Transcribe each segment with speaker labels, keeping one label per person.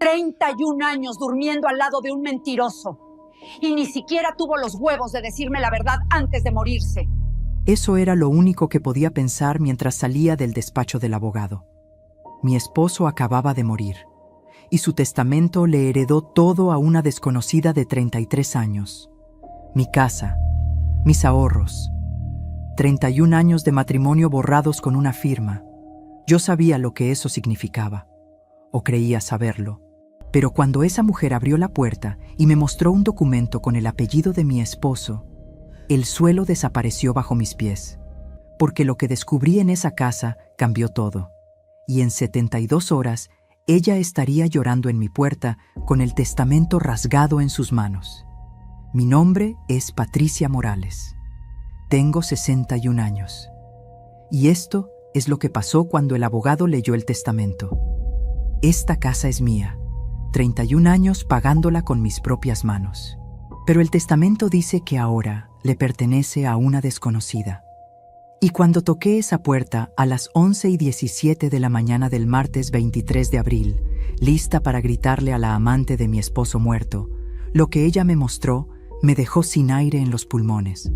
Speaker 1: 31 años durmiendo al lado de un mentiroso. Y ni siquiera tuvo los huevos de decirme la verdad antes de morirse.
Speaker 2: Eso era lo único que podía pensar mientras salía del despacho del abogado. Mi esposo acababa de morir, y su testamento le heredó todo a una desconocida de 33 años. Mi casa, mis ahorros, 31 años de matrimonio borrados con una firma. Yo sabía lo que eso significaba, o creía saberlo. Pero cuando esa mujer abrió la puerta y me mostró un documento con el apellido de mi esposo, el suelo desapareció bajo mis pies, porque lo que descubrí en esa casa cambió todo. Y en 72 horas, ella estaría llorando en mi puerta con el testamento rasgado en sus manos. Mi nombre es Patricia Morales. Tengo 61 años. Y esto es lo que pasó cuando el abogado leyó el testamento. Esta casa es mía. 31 años pagándola con mis propias manos. Pero el testamento dice que ahora le pertenece a una desconocida. Y cuando toqué esa puerta a las 11:17 de la mañana del martes 23 de abril, lista para gritarle a la amante de mi esposo muerto, lo que ella me mostró me dejó sin aire en los pulmones.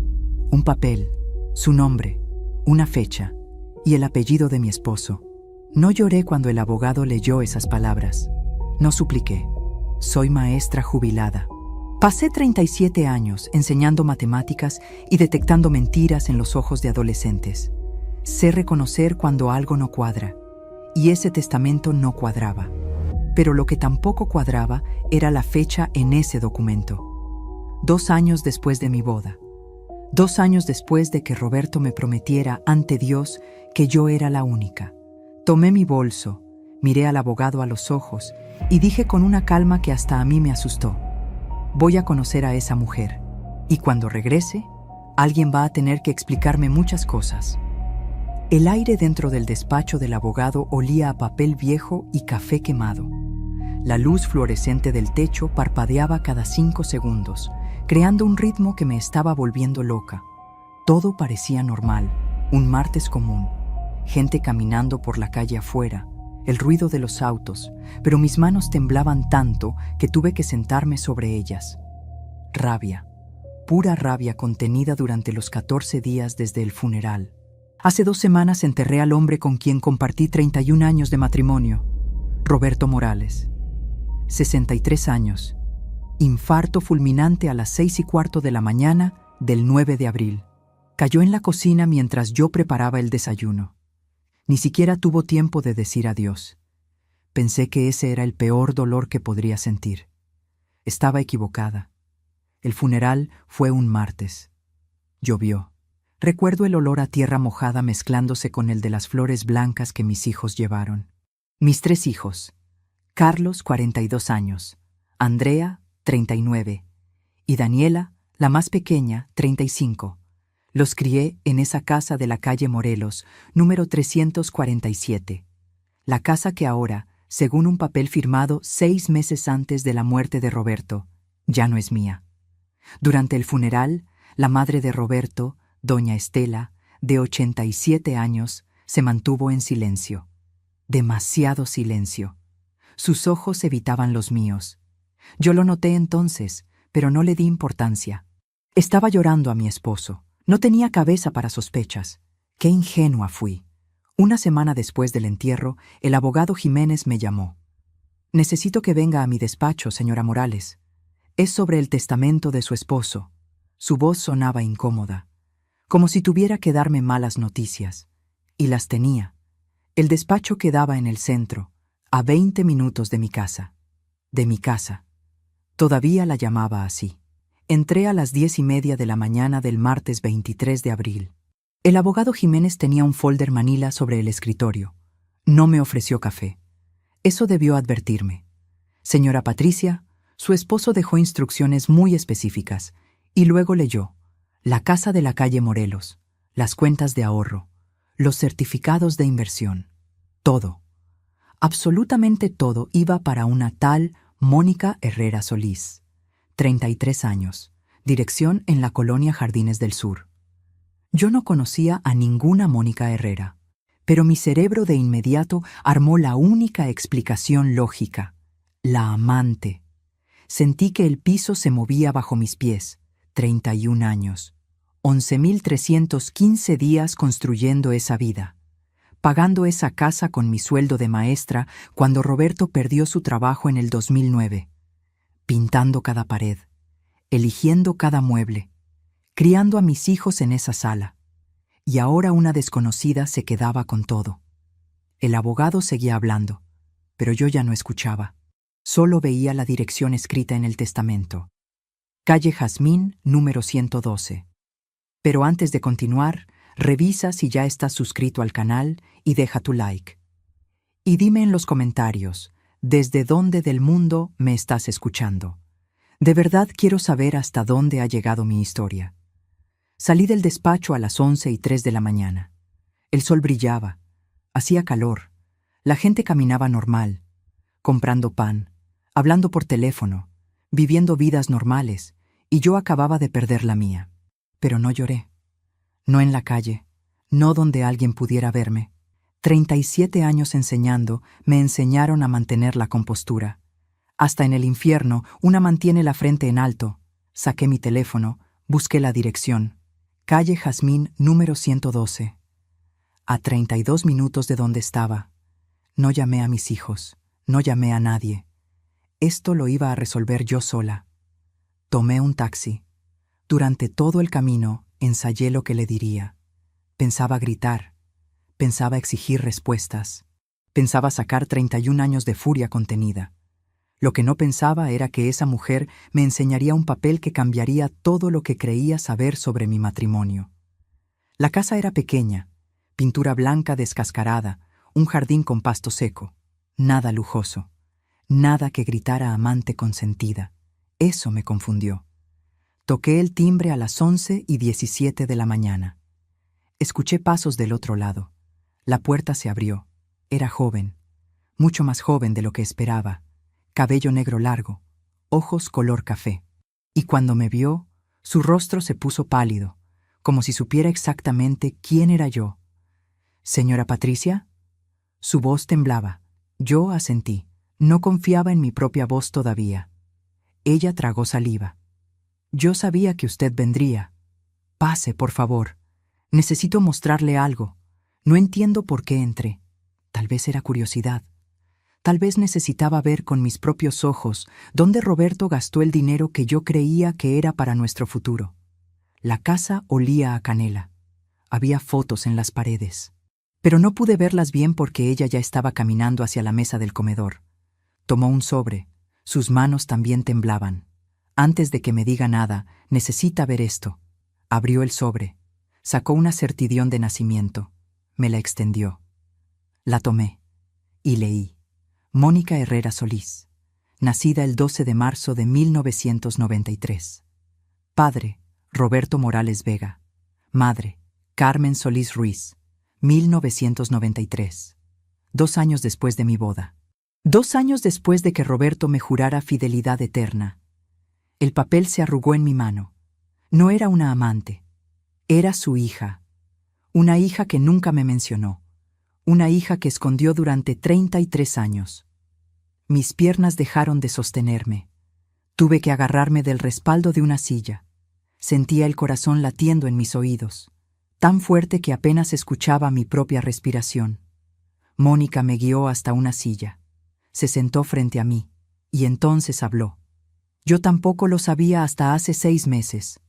Speaker 2: Un papel, su nombre, una fecha y el apellido de mi esposo. No lloré cuando el abogado leyó esas palabras. No supliqué. Soy maestra jubilada. Pasé 37 años enseñando matemáticas y detectando mentiras en los ojos de adolescentes. Sé reconocer cuando algo no cuadra, y ese testamento no cuadraba. Pero lo que tampoco cuadraba era la fecha en ese documento. 2 años después de mi boda. 2 años después de que Roberto me prometiera ante Dios que yo era la única. Tomé mi bolso, miré al abogado a los ojos y dije con una calma que hasta a mí me asustó: voy a conocer a esa mujer, y cuando regrese, alguien va a tener que explicarme muchas cosas. El aire dentro del despacho del abogado olía a papel viejo y café quemado. La luz fluorescente del techo parpadeaba cada 5 segundos, creando un ritmo que me estaba volviendo loca. Todo parecía normal, un martes común. Gente caminando por la calle afuera, el ruido de los autos, pero mis manos temblaban tanto que tuve que sentarme sobre ellas. Rabia, pura rabia contenida durante los 14 días desde el funeral. Hace 2 semanas enterré al hombre con quien compartí 31 años de matrimonio, Roberto Morales. 63 años. Infarto fulminante a las 6:15 de la mañana del 9 de abril. Cayó en la cocina mientras yo preparaba el desayuno. Ni siquiera tuvo tiempo de decir adiós. Pensé que ese era el peor dolor que podría sentir. Estaba equivocada. El funeral fue un martes. Llovió. Recuerdo el olor a tierra mojada mezclándose con el de las flores blancas que mis hijos llevaron. Mis 3 hijos. Carlos, 42 años. Andrea, 39. Y Daniela, la más pequeña, 35. Los crié en esa casa de la calle Morelos, número 347. La casa que ahora, según un papel firmado 6 meses antes de la muerte de Roberto, ya no es mía. Durante el funeral, la madre de Roberto, doña Estela, de 87 años, se mantuvo en silencio. Demasiado silencio. Sus ojos evitaban los míos. Yo lo noté entonces, pero no le di importancia. Estaba llorando a mi esposo. No tenía cabeza para sospechas. Qué ingenua fui. Una semana después del entierro, el abogado Jiménez me llamó. Necesito que venga a mi despacho, señora Morales. Es sobre el testamento de su esposo. Su voz sonaba incómoda, como si tuviera que darme malas noticias. Y las tenía. El despacho quedaba en el centro, a 20 minutos de mi casa. De mi casa. Todavía la llamaba así. Entré a las 10:30 de la mañana del martes 23 de abril. El abogado Jiménez tenía un folder manila sobre el escritorio. No me ofreció café. Eso debió advertirme. Señora Patricia, su esposo dejó instrucciones muy específicas y luego leyó: la casa de la calle Morelos, las cuentas de ahorro, los certificados de inversión. Todo. Absolutamente todo iba para una tal Mónica Herrera Solís. 33 años, dirección en la colonia Jardines del Sur. Yo no conocía a ninguna Mónica Herrera, pero mi cerebro de inmediato armó la única explicación lógica: La amante. Sentí que el piso se movía bajo mis pies. 31 años. 11.315 días construyendo esa vida. Pagando esa casa con mi sueldo de maestra cuando Roberto perdió su trabajo en el 2009. Pintando cada pared. Eligiendo cada mueble. Criando a mis hijos en esa sala. Y ahora una desconocida se quedaba con todo. El abogado seguía hablando, pero yo ya no escuchaba. Solo veía la dirección escrita en el testamento. Calle Jazmín, número 112. Pero antes de continuar, revisa si ya estás suscrito al canal y deja tu like. Y dime en los comentarios, ¿desde dónde del mundo me estás escuchando? De verdad quiero saber hasta dónde ha llegado mi historia. Salí del despacho a las 11:03 de la mañana. El sol brillaba, hacía calor, la gente caminaba normal, comprando pan, hablando por teléfono, viviendo vidas normales, y yo acababa de perder la mía. Pero no lloré. No en la calle, no donde alguien pudiera verme. 37 años enseñando me enseñaron a mantener la compostura. Hasta en el infierno una mantiene la frente en alto. Saqué mi teléfono, busqué la dirección. Calle Jazmín, número 112. A 32 minutos de donde estaba. No llamé a mis hijos, no llamé a nadie. Esto lo iba a resolver yo sola. Tomé un taxi. Durante todo el camino ensayé lo que le diría. Pensaba gritar. Pensaba exigir respuestas. Pensaba sacar 31 años de furia contenida. Lo que no pensaba era que esa mujer me enseñaría un papel que cambiaría todo lo que creía saber sobre mi matrimonio. La casa era pequeña, pintura blanca descascarada, un jardín con pasto seco. Nada lujoso. Nada que gritara amante consentida. Eso me confundió. Toqué el timbre a las 11:17 de la mañana. Escuché pasos del otro lado. La puerta se abrió. Era joven, mucho más joven de lo que esperaba. Cabello negro largo, ojos color café. Y cuando me vio, su rostro se puso pálido, como si supiera exactamente quién era yo. «¿Señora Patricia?» Su voz temblaba. Yo asentí. No confiaba en mi propia voz todavía. Ella tragó saliva. «Yo sabía que usted vendría. Pase, por favor. Necesito mostrarle algo. No entiendo por qué entré. Tal vez era curiosidad. Tal vez necesitaba ver con mis propios ojos dónde Roberto gastó el dinero que yo creía que era para nuestro futuro. La casa olía a canela. Había fotos en las paredes. Pero no pude verlas bien porque ella ya estaba caminando hacia la mesa del comedor. Tomó un sobre. Sus manos también temblaban. Antes de que me diga nada, necesita ver esto. Abrió el sobre. Sacó una certidión de nacimiento. Me la extendió. La tomé. Y leí. Mónica Herrera Solís. Nacida el 12 de marzo de 1993. Padre, Roberto Morales Vega. Madre, Carmen Solís Ruiz. 1993. 2 años después de mi boda. 2 años después de que Roberto me jurara fidelidad eterna. El papel se arrugó en mi mano. No era una amante. Era su hija. Una hija que nunca me mencionó. Una hija que escondió durante 33 años. Mis piernas dejaron de sostenerme. Tuve que agarrarme del respaldo de una silla. Sentía el corazón latiendo en mis oídos, tan fuerte que apenas escuchaba mi propia respiración. Mónica me guió hasta una silla. Se sentó frente a mí, y entonces habló. Yo tampoco lo sabía hasta hace 6 meses.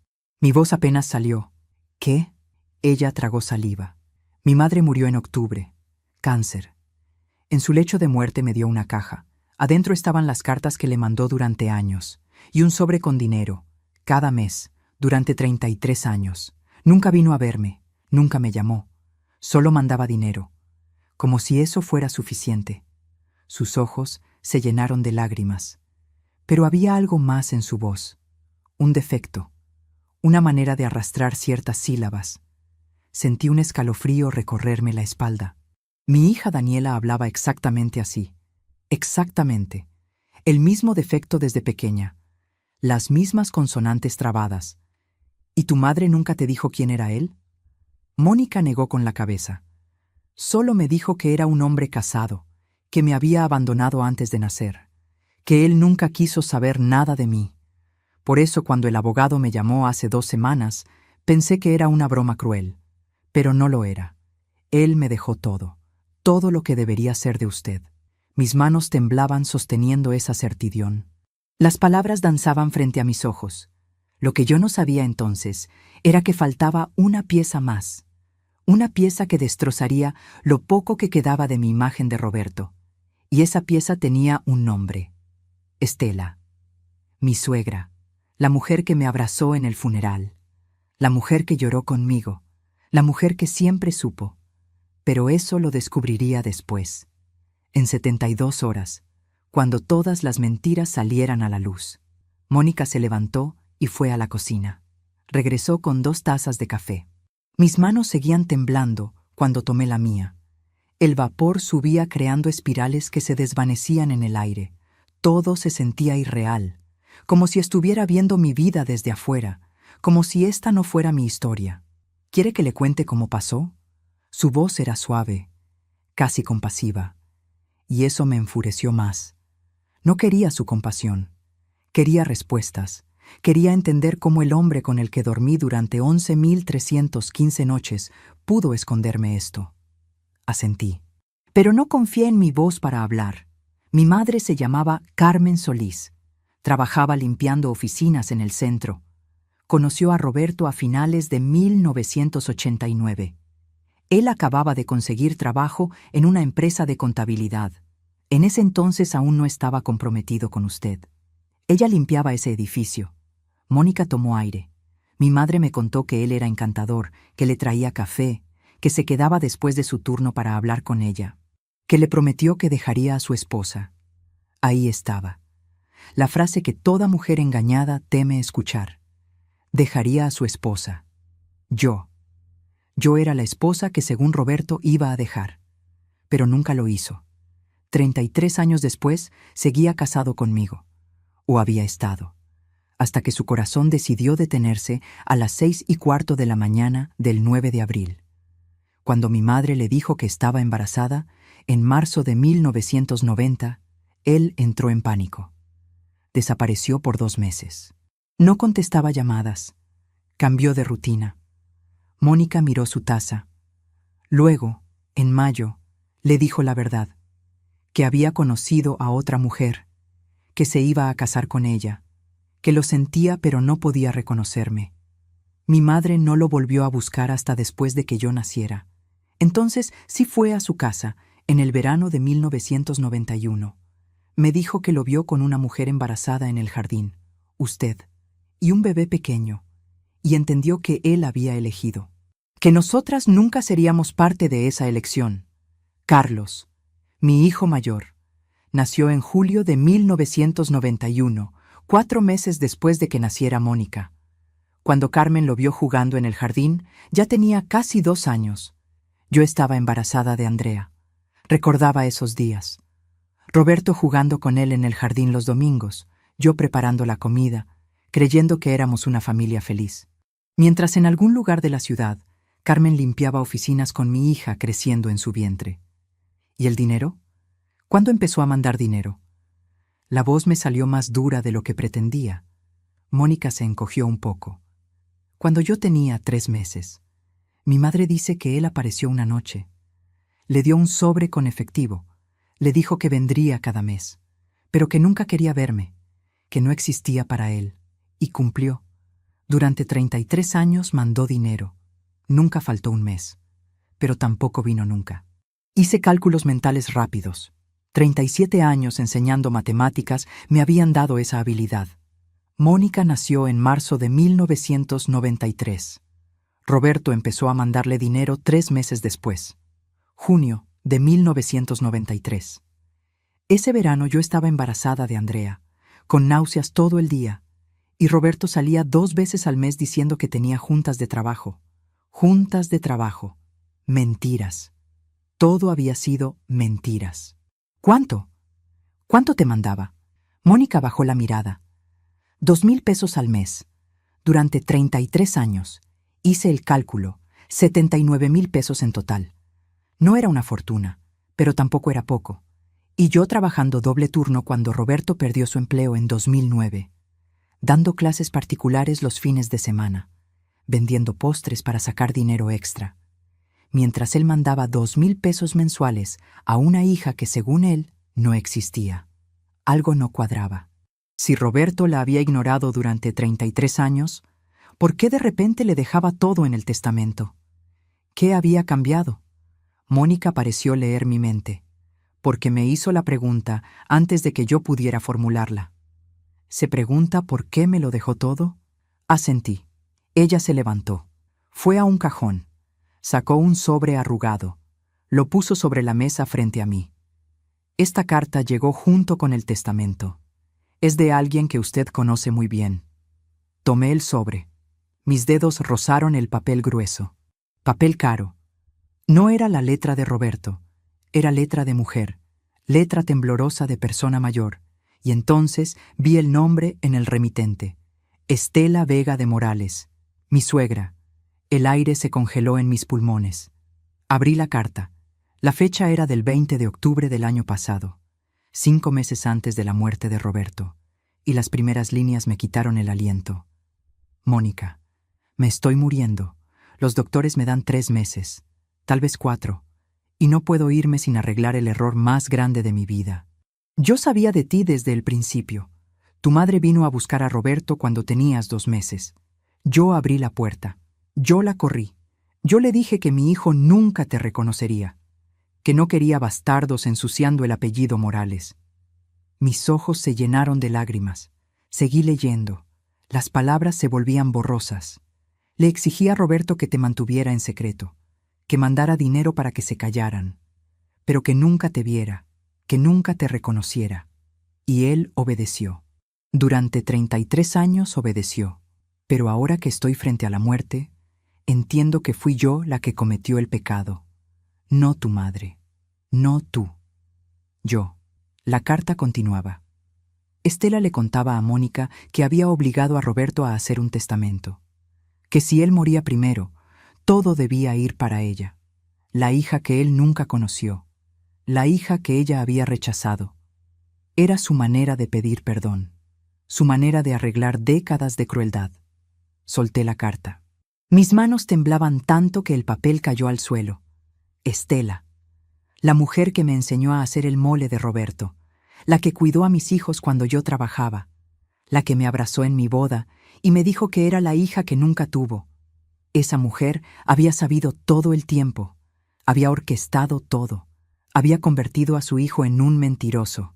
Speaker 2: Mi voz apenas salió. ¿Qué? Ella tragó saliva. Mi madre murió en octubre. Cáncer. En su lecho de muerte me dio una caja. Adentro estaban las cartas que le mandó durante años, y un sobre con dinero, cada mes, durante 33 años. Nunca vino a verme, nunca me llamó. Solo mandaba dinero, como si eso fuera suficiente. Sus ojos se llenaron de lágrimas. Pero había algo más en su voz. Un defecto, una manera de arrastrar ciertas sílabas. Sentí un escalofrío recorrerme la espalda. Mi hija Daniela hablaba exactamente así. Exactamente. El mismo defecto desde pequeña. Las mismas consonantes trabadas. ¿Y tu madre nunca te dijo quién era él? Mónica negó con la cabeza. Solo me dijo que era un hombre casado, que me había abandonado antes de nacer, que él nunca quiso saber nada de mí. Por eso cuando el abogado me llamó hace 2 semanas, pensé que era una broma cruel, pero no lo era. Él me dejó todo lo que debería ser de usted. Mis manos temblaban sosteniendo esa certidumbre. Las palabras danzaban frente a mis ojos. Lo que yo no sabía entonces era que faltaba una pieza más, una pieza que destrozaría lo poco que quedaba de mi imagen de Roberto. Y esa pieza tenía un nombre: Estela, mi suegra, la mujer que me abrazó en el funeral, la mujer que lloró conmigo, la mujer que siempre supo. Pero eso lo descubriría después, en 72 horas, cuando todas las mentiras salieran a la luz. Mónica se levantó y fue a la cocina. Regresó con 2 tazas de café. Mis manos seguían temblando cuando tomé la mía. El vapor subía creando espirales que se desvanecían en el aire. Todo se sentía irreal, como si estuviera viendo mi vida desde afuera, como si esta no fuera mi historia. ¿Quiere que le cuente cómo pasó? Su voz era suave, casi compasiva, y eso me enfureció más. No quería su compasión, quería respuestas, quería entender cómo el hombre con el que dormí durante 11.315 noches pudo esconderme esto. Asentí. Pero no confié en mi voz para hablar. Mi madre se llamaba Carmen Solís. Trabajaba limpiando oficinas en el centro. Conoció a Roberto a finales de 1989. Él acababa de conseguir trabajo en una empresa de contabilidad. En ese entonces aún no estaba comprometido con usted. Ella limpiaba ese edificio. Mónica tomó aire. Mi madre me contó que él era encantador, que le traía café, que se quedaba después de su turno para hablar con ella, que le prometió que dejaría a su esposa. Ahí estaba. La frase que toda mujer engañada teme escuchar. Dejaría a su esposa. Yo era la esposa que según Roberto iba a dejar. Pero nunca lo hizo. 33 años después seguía casado conmigo. O había estado. Hasta que su corazón decidió detenerse a las 6:15 de la mañana del 9 de abril. Cuando mi madre le dijo que estaba embarazada, en marzo de 1990, él entró en pánico. Desapareció por 2 meses. No contestaba llamadas. Cambió de rutina. Mónica miró su taza. Luego, en mayo, le dijo la verdad, que había conocido a otra mujer, que se iba a casar con ella, que lo sentía pero no podía reconocerme. Mi madre no lo volvió a buscar hasta después de que yo naciera. Entonces sí fue a su casa, en el verano de 1991. Me dijo que lo vio con una mujer embarazada en el jardín, usted, y un bebé pequeño, y entendió que él había elegido. Que nosotras nunca seríamos parte de esa elección. Carlos, mi hijo mayor, nació en julio de 1991, 4 meses después de que naciera Mónica. Cuando Carmen lo vio jugando en el jardín, ya tenía casi 2 años. Yo estaba embarazada de Andrea. Recordaba esos días. Roberto jugando con él en el jardín los domingos, yo preparando la comida, creyendo que éramos una familia feliz. Mientras en algún lugar de la ciudad, Carmen limpiaba oficinas con mi hija creciendo en su vientre. ¿Y el dinero? ¿Cuándo empezó a mandar dinero? La voz me salió más dura de lo que pretendía. Mónica se encogió un poco. Cuando yo tenía 3 meses, mi madre dice que él apareció una noche. Le dio un sobre con efectivo. Le dijo que vendría cada mes, pero que nunca quería verme, que no existía para él. Y cumplió. Durante 33 años mandó dinero. Nunca faltó un mes, pero tampoco vino nunca. Hice cálculos mentales rápidos. 37 años enseñando matemáticas me habían dado esa habilidad. Mónica nació en marzo de 1993. Roberto empezó a mandarle dinero 3 meses después. Junio de 1993. Ese verano yo estaba embarazada de Andrea, con náuseas todo el día, y Roberto salía 2 veces al mes diciendo que tenía juntas de trabajo. Juntas de trabajo. Mentiras. Todo había sido mentiras. ¿Cuánto? ¿Cuánto te mandaba? Mónica bajó la mirada. 2,000 pesos al mes. Durante 33 años. Hice el cálculo. 79,000 pesos en total. No era una fortuna, pero tampoco era poco. Y yo trabajando doble turno cuando Roberto perdió su empleo en 2009, dando clases particulares los fines de semana, vendiendo postres para sacar dinero extra, mientras él mandaba 2,000 pesos mensuales a una hija que según él no existía. Algo no cuadraba. Si Roberto la había ignorado durante 33 años, ¿por qué de repente le dejaba todo en el testamento? ¿Qué había cambiado? Mónica pareció leer mi mente, porque me hizo la pregunta antes de que yo pudiera formularla. ¿Se pregunta por qué me lo dejó todo? Asentí. Ella se levantó. Fue a un cajón. Sacó un sobre arrugado. Lo puso sobre la mesa frente a mí. Esta carta llegó junto con el testamento. Es de alguien que usted conoce muy bien. Tomé el sobre. Mis dedos rozaron el papel grueso. Papel caro. No era la letra de Roberto. Era letra de mujer. Letra temblorosa de persona mayor. Y entonces vi el nombre en el remitente. Estela Vega de Morales, mi suegra. El aire se congeló en mis pulmones. Abrí la carta. La fecha era del 20 de octubre del año pasado, 5 meses antes de la muerte de Roberto, y las primeras líneas me quitaron el aliento. Mónica, me estoy muriendo. Los doctores me dan 3 meses, tal vez 4, y no puedo irme sin arreglar el error más grande de mi vida. Yo sabía de ti desde el principio. Tu madre vino a buscar a Roberto cuando tenías 2 meses. Yo abrí la puerta. Yo la corrí. Yo le dije que mi hijo nunca te reconocería, que no quería bastardos ensuciando el apellido Morales. Mis ojos se llenaron de lágrimas. Seguí leyendo. Las palabras se volvían borrosas. Le exigí a Roberto que te mantuviera en secreto, que mandara dinero para que se callaran, pero que nunca te viera, que nunca te reconociera. Y él obedeció. Durante 33 años obedeció. Pero ahora que estoy frente a la muerte, entiendo que fui yo la que cometió el pecado. No tu madre. No tú. Yo. La carta continuaba. Estela le contaba a Mónica que había obligado a Roberto a hacer un testamento. Que si él moría primero, todo debía ir para ella. La hija que él nunca conoció. La hija que ella había rechazado. Era su manera de pedir perdón. Su manera de arreglar décadas de crueldad. Solté la carta. Mis manos temblaban tanto que el papel cayó al suelo. Estela. La mujer que me enseñó a hacer el mole de Roberto. La que cuidó a mis hijos cuando yo trabajaba. La que me abrazó en mi boda y me dijo que era la hija que nunca tuvo. Esa mujer había sabido todo el tiempo. Había orquestado todo. Había convertido a su hijo en un mentiroso.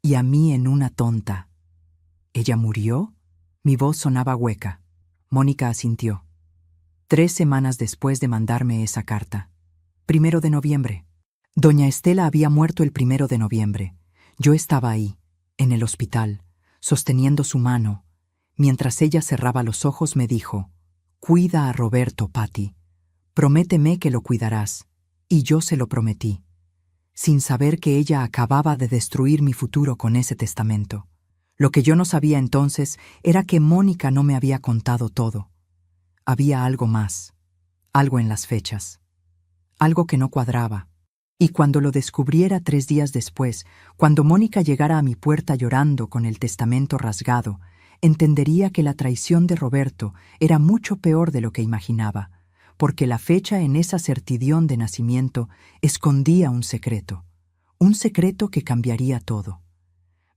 Speaker 2: Y a mí en una tonta. ¿Ella murió? Mi voz sonaba hueca. Mónica asintió. 3 semanas después de mandarme esa carta. 1 de noviembre. Doña Estela había muerto el 1 de noviembre. Yo estaba ahí, en el hospital, sosteniendo su mano. Mientras ella cerraba los ojos me dijo, «Cuida a Roberto, Patty. Prométeme que lo cuidarás». Y yo se lo prometí, sin saber que ella acababa de destruir mi futuro con ese testamento. Lo que yo no sabía entonces era que Mónica no me había contado todo. Había algo más, algo en las fechas, algo que no cuadraba. Y cuando lo descubriera 3 días después, cuando Mónica llegara a mi puerta llorando con el testamento rasgado, entendería que la traición de Roberto era mucho peor de lo que imaginaba, porque la fecha en esa certidumbre de nacimiento escondía un secreto que cambiaría todo.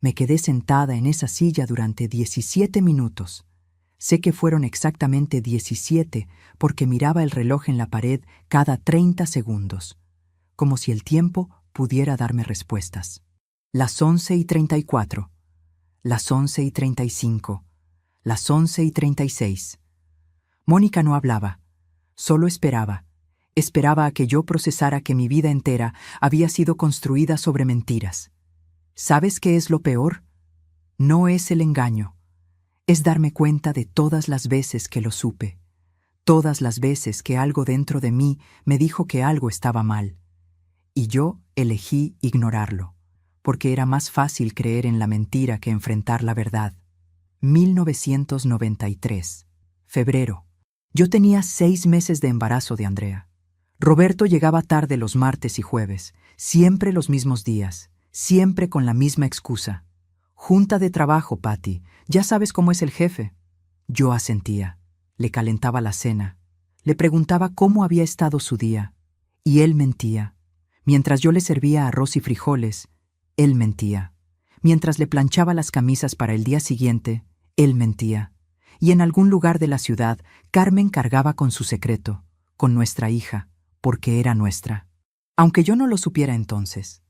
Speaker 2: Me quedé sentada en esa silla durante 17 minutos. Sé que fueron exactamente 17 porque miraba el reloj en la pared cada 30 segundos, como si el tiempo pudiera darme respuestas. Las 11:34, las 11:35, las 11:36. Mónica no hablaba, solo esperaba. Esperaba a que yo procesara que mi vida entera había sido construida sobre mentiras. ¿Sabes qué es lo peor? No es el engaño. Es darme cuenta de todas las veces que lo supe. Todas las veces que algo dentro de mí me dijo que algo estaba mal. Y yo elegí ignorarlo, porque era más fácil creer en la mentira que enfrentar la verdad. 1993. Febrero. Yo tenía 6 meses de embarazo de Andrea. Roberto llegaba tarde los martes y jueves, siempre los mismos días. siempre con la misma excusa. Junta de trabajo, Patty. Ya sabes cómo es el jefe. Yo asentía. Le calentaba la cena. Le preguntaba cómo había estado su día. Y él mentía. Mientras yo le servía arroz y frijoles, él mentía. Mientras le planchaba las camisas para el día siguiente, él mentía. Y en algún lugar de la ciudad, Carmen cargaba con su secreto, con nuestra hija, porque era nuestra. Aunque yo no lo supiera entonces.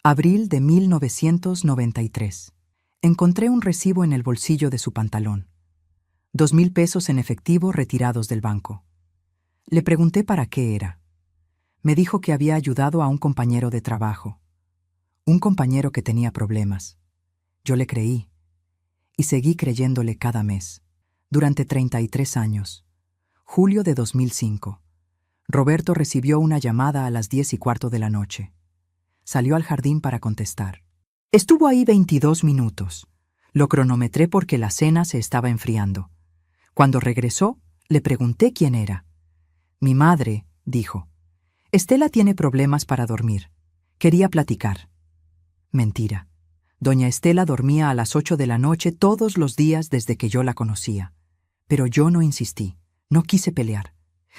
Speaker 2: Abril de 1993. Encontré un recibo en el bolsillo de su pantalón. 2,000 pesos en efectivo retirados del banco. Le pregunté para qué era. Me dijo que había ayudado a un compañero de trabajo. Un compañero que tenía problemas. Yo le creí. Y seguí creyéndole cada mes. Durante 33 años. Julio de 2005. Roberto recibió una llamada a las 10:15 de la noche. Salió al jardín para contestar. Estuvo ahí 22 minutos. Lo cronometré porque la cena se estaba enfriando. Cuando regresó, le pregunté quién era. Mi madre, dijo. Estela tiene problemas para dormir. Quería platicar. Mentira. Doña Estela dormía a las 8 de la noche todos los días desde que yo la conocía. Pero yo no insistí, no quise pelear.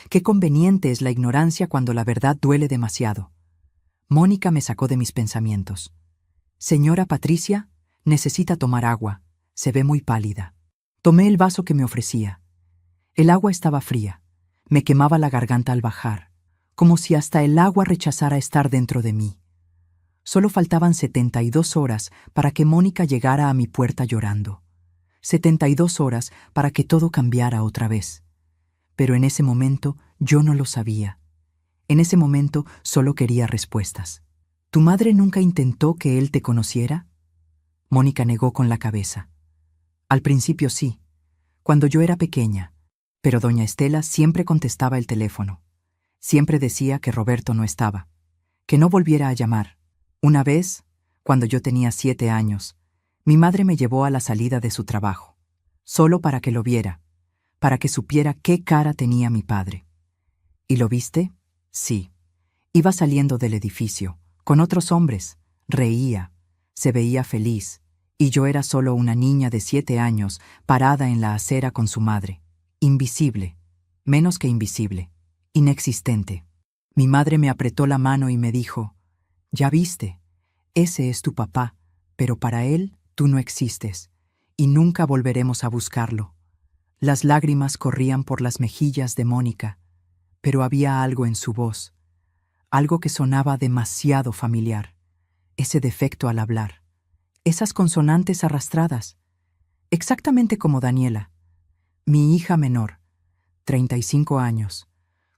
Speaker 2: Qué conveniente es la ignorancia cuando la verdad duele demasiado. Mónica me sacó de mis pensamientos. Señora Patricia, necesita tomar agua. Se ve muy pálida. Tomé el vaso que me ofrecía. El agua estaba fría. Me quemaba la garganta al bajar, como si hasta el agua rechazara estar dentro de mí. Solo faltaban 72 horas para que Mónica llegara a mi puerta llorando. 72 horas para que todo cambiara otra vez. Pero en ese momento yo no lo sabía. En ese momento solo quería respuestas. ¿Tu madre nunca intentó que él te conociera? Mónica negó con la cabeza. Al principio sí, cuando yo era pequeña, pero doña Estela siempre contestaba el teléfono. Siempre decía que Roberto no estaba, que no volviera a llamar. Una vez, cuando yo tenía 7 años, mi madre me llevó a la salida de su trabajo, solo para que lo viera, para que supiera qué cara tenía mi padre. ¿Y lo viste? Sí. Iba saliendo del edificio, con otros hombres, reía, se veía feliz, y yo era solo una niña de 7 años parada en la acera con su madre, invisible, menos que invisible, inexistente. Mi madre me apretó la mano y me dijo, «Ya viste, ese es tu papá, pero para él tú no existes, y nunca volveremos a buscarlo». Las lágrimas corrían por las mejillas de Mónica, pero había algo en su voz, algo que sonaba demasiado familiar, ese defecto al hablar, esas consonantes arrastradas, exactamente como Daniela, mi hija menor, 35 años,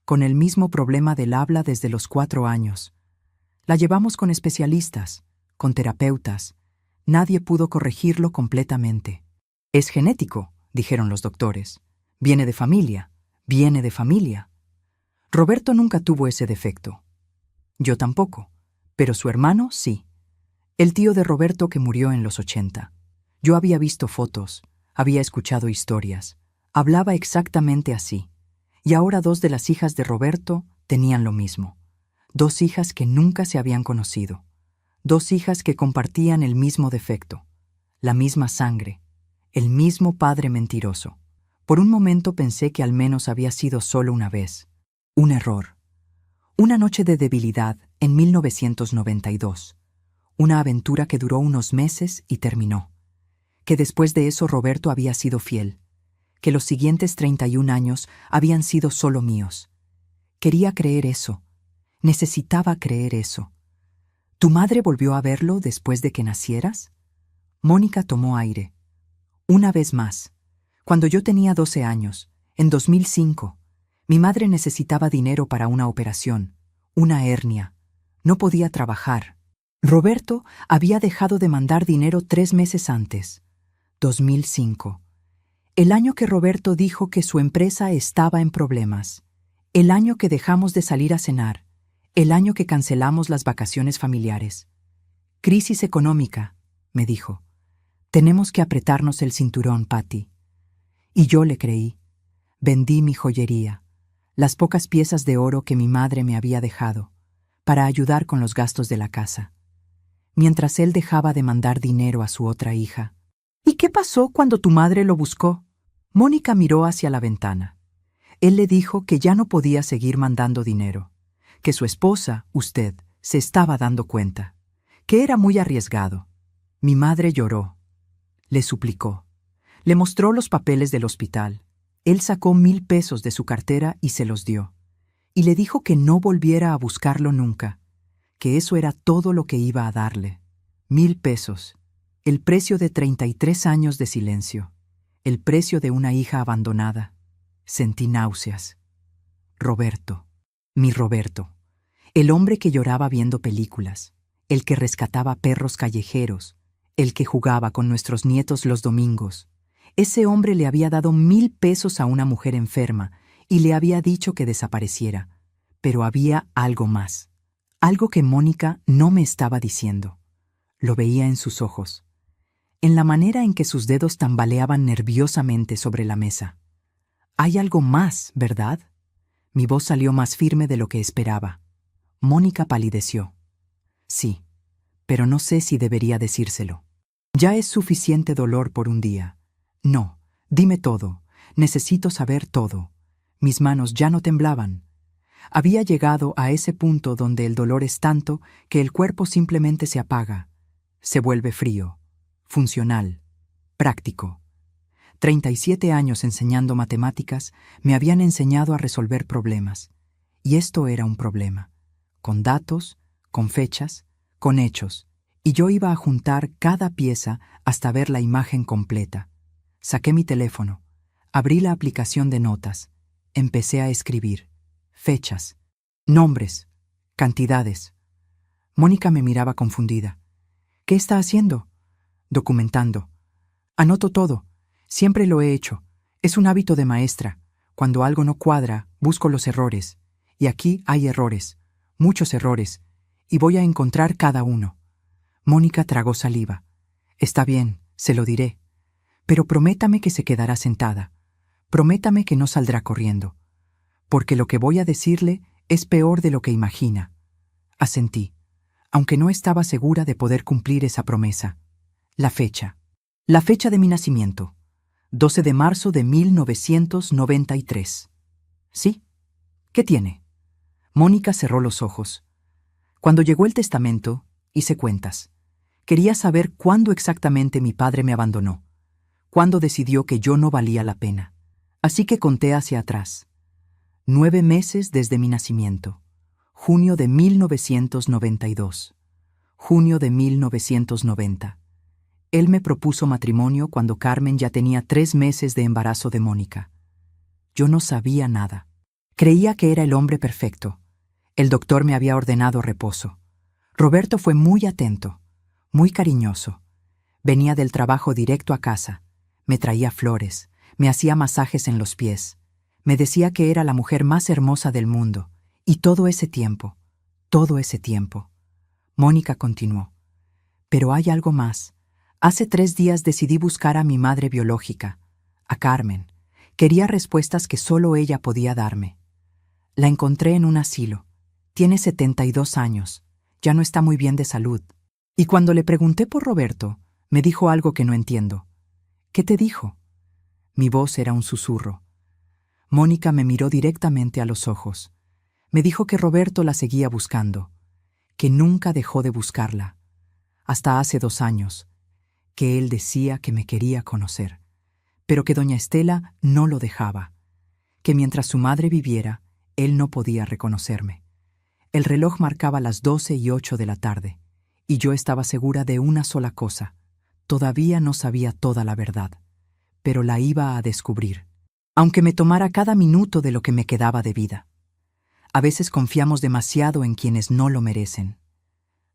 Speaker 2: con el mismo problema del habla desde los 4 años. La llevamos con especialistas, con terapeutas. Nadie pudo corregirlo completamente. Es genético, dijeron los doctores. Viene de familia, viene de familia. Roberto nunca tuvo ese defecto. Yo tampoco, pero su hermano sí. El tío de Roberto que murió en los 80. Yo había visto fotos, había escuchado historias. Hablaba exactamente así. Y ahora 2 de las hijas de Roberto tenían lo mismo. 2 hijas que nunca se habían conocido. 2 hijas que compartían el mismo defecto, la misma sangre, el mismo padre mentiroso. Por un momento pensé que al menos había sido solo una vez. Un error. Una noche de debilidad en 1992. Una aventura que duró unos meses y terminó. Que después de eso Roberto había sido fiel. Que los siguientes 31 años habían sido solo míos. Quería creer eso. Necesitaba creer eso. ¿Tu madre volvió a verlo después de que nacieras? Mónica tomó aire. Una vez más. Cuando yo tenía 12 años, en 2005, mi madre necesitaba dinero para una operación, una hernia. No podía trabajar. Roberto había dejado de mandar dinero 3 meses antes. 2005. El año que Roberto dijo que su empresa estaba en problemas. El año que dejamos de salir a cenar. El año que cancelamos las vacaciones familiares. Crisis económica, me dijo. Tenemos que apretarnos el cinturón, Patty. Y yo le creí. Vendí mi joyería, las pocas piezas de oro que mi madre me había dejado, para ayudar con los gastos de la casa. mientras él dejaba de mandar dinero a su otra hija. ¿Y qué pasó cuando tu madre lo buscó? Mónica miró hacia la ventana. Él le dijo que ya no podía seguir mandando dinero, que su esposa, usted, se estaba dando cuenta, que era muy arriesgado. Mi madre lloró. Le suplicó. Le mostró los papeles del hospital. Él sacó 1,000 pesos de su cartera y se los dio. Y le dijo que no volviera a buscarlo nunca, que eso era todo lo que iba a darle. 1,000 pesos. El precio de 33 años de silencio. El precio de una hija abandonada. Sentí náuseas. Roberto. Mi Roberto. El hombre que lloraba viendo películas. El que rescataba perros callejeros. El que jugaba con nuestros nietos los domingos. Ese hombre le había dado 1,000 pesos a una mujer enferma y le había dicho que desapareciera. Pero había algo más. Algo que Mónica no me estaba diciendo. Lo veía en sus ojos. En la manera en que sus dedos tambaleaban nerviosamente sobre la mesa. Hay algo más, ¿verdad? Mi voz salió más firme de lo que esperaba. Mónica palideció. Sí, pero no sé si debería decírselo. Ya es suficiente dolor por un día. No, dime todo. Necesito saber todo. Mis manos ya no temblaban. Había llegado a ese punto donde el dolor es tanto que el cuerpo simplemente se apaga. Se vuelve frío, funcional, práctico. 37 años enseñando matemáticas me habían enseñado a resolver problemas. Y esto era un problema. Con datos, con fechas, con hechos. Y yo iba a juntar cada pieza hasta ver la imagen completa. Saqué mi teléfono. Abrí la aplicación de notas. Empecé a escribir. Fechas. Nombres. Cantidades. Mónica me miraba confundida. ¿Qué está haciendo? Documentando. Anoto todo. Siempre lo he hecho. Es un hábito de maestra. Cuando algo no cuadra, busco los errores. Y aquí hay errores. Muchos errores. Y voy a encontrar cada uno. Mónica tragó saliva. Está bien, se lo diré. Pero prométame que se quedará sentada. Prométame que no saldrá corriendo. Porque lo que voy a decirle es peor de lo que imagina. Asentí, aunque no estaba segura de poder cumplir esa promesa. La fecha. La fecha de mi nacimiento. 12 de marzo de 1993. ¿Sí? ¿Qué tiene? Mónica cerró los ojos. Cuando llegó el testamento, hice cuentas. Quería saber cuándo exactamente mi padre me abandonó. Cuándo decidió que yo no valía la pena. Así que conté hacia atrás. 9 meses desde mi nacimiento. Junio de 1992. Junio de 1990. Él me propuso matrimonio cuando Carmen ya tenía 3 meses de embarazo de Mónica. Yo no sabía nada. Creía que era el hombre perfecto. El doctor me había ordenado reposo. Roberto fue muy atento, muy cariñoso. Venía del trabajo directo a casa. Me traía flores, me hacía masajes en los pies. Me decía que era la mujer más hermosa del mundo. Y todo ese tiempo. Mónica continuó. Pero hay algo más. Hace 3 días decidí buscar a mi madre biológica, a Carmen. Quería respuestas que solo ella podía darme. La encontré en un asilo. Tiene 72 años. Ya no está muy bien de salud. Y cuando le pregunté por Roberto, me dijo algo que no entiendo. ¿Qué te dijo? Mi voz era un susurro. Mónica me miró directamente a los ojos. Me dijo que Roberto la seguía buscando, que nunca dejó de buscarla, hasta hace 2 años, que él decía que me quería conocer, pero que doña Estela no lo dejaba, que mientras su madre viviera, él no podía reconocerme. El reloj marcaba las 12:08 de la tarde, y yo estaba segura de una sola cosa. Todavía no sabía toda la verdad, pero la iba a descubrir, aunque me tomara cada minuto de lo que me quedaba de vida. A veces confiamos demasiado en quienes no lo merecen.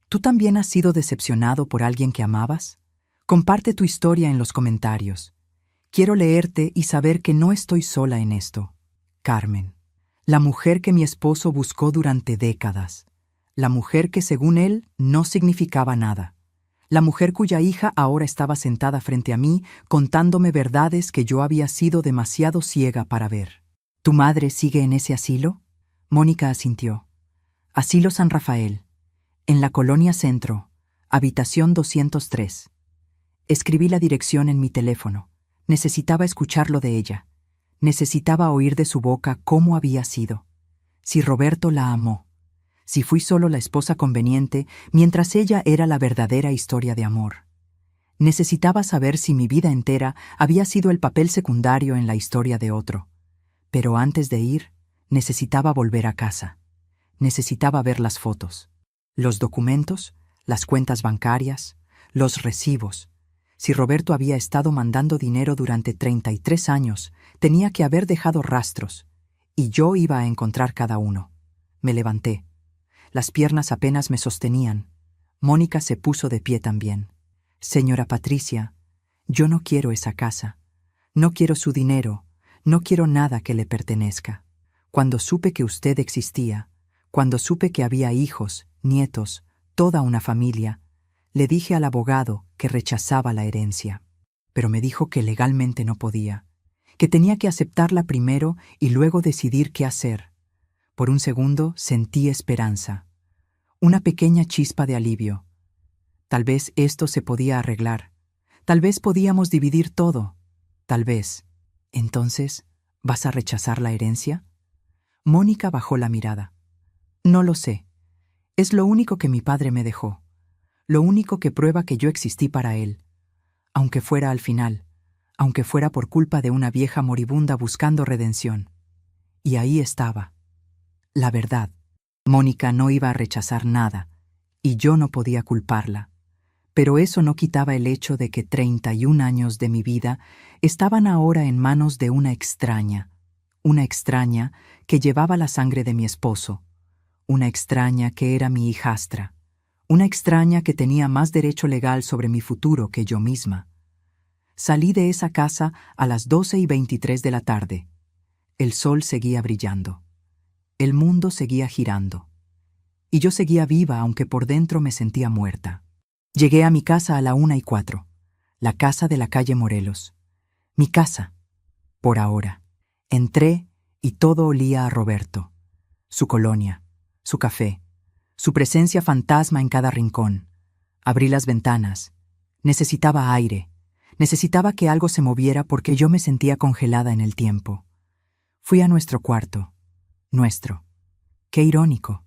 Speaker 2: ¿Tú también has sido decepcionado por alguien que amabas? Comparte tu historia en los comentarios. Quiero leerte y saber que no estoy sola en esto. Carmen, la mujer que mi esposo buscó durante décadas. La mujer que, según él, no significaba nada. La mujer cuya hija ahora estaba sentada frente a mí, contándome verdades que yo había sido demasiado ciega para ver. ¿Tu madre sigue en ese asilo? Mónica asintió. Asilo San Rafael, en la Colonia Centro, Habitación 203. Escribí la dirección en mi teléfono. Necesitaba escucharlo de ella. Necesitaba oír de su boca cómo había sido. Si Roberto la amó. Si fui solo la esposa conveniente, mientras ella era la verdadera historia de amor. Necesitaba saber si mi vida entera había sido el papel secundario en la historia de otro. Pero antes de ir, necesitaba volver a casa. Necesitaba ver las fotos, los documentos, las cuentas bancarias, los recibos. Si Roberto había estado mandando dinero durante 33 años, tenía que haber dejado rastros, y yo iba a encontrar cada uno. Me levanté. Las piernas apenas me sostenían. Mónica se puso de pie también. Señora Patricia, yo no quiero esa casa. No quiero su dinero. No quiero nada que le pertenezca. Cuando supe que usted existía, cuando supe que había hijos, nietos, toda una familia, le dije al abogado que rechazaba la herencia. Pero me dijo que legalmente no podía, que tenía que aceptarla primero y luego decidir qué hacer. Por un segundo sentí esperanza. Una pequeña chispa de alivio. Tal vez esto se podía arreglar. Tal vez podíamos dividir todo. Tal vez. Entonces, ¿vas a rechazar la herencia? Mónica bajó la mirada. No lo sé. Es lo único que mi padre me dejó. Lo único que prueba que yo existí para él. Aunque fuera al final. Aunque fuera por culpa de una vieja moribunda buscando redención. Y ahí estaba. La verdad. Mónica no iba a rechazar nada, y yo no podía culparla. Pero eso no quitaba el hecho de que 31 años de mi vida estaban ahora en manos de una extraña que llevaba la sangre de mi esposo, una extraña que era mi hijastra, una extraña que tenía más derecho legal sobre mi futuro que yo misma. Salí de esa casa a las 12:23 de la tarde. El sol seguía brillando. El mundo seguía girando. Y yo seguía viva aunque por dentro me sentía muerta. Llegué a mi casa a la 1:04, la casa de la calle Morelos. Mi casa, por ahora. Entré y todo olía a Roberto. Su colonia, su café, su presencia fantasma en cada rincón. Abrí las ventanas. Necesitaba aire. Necesitaba que algo se moviera porque yo me sentía congelada en el tiempo. Fui a nuestro cuarto. Nuestro. Qué irónico.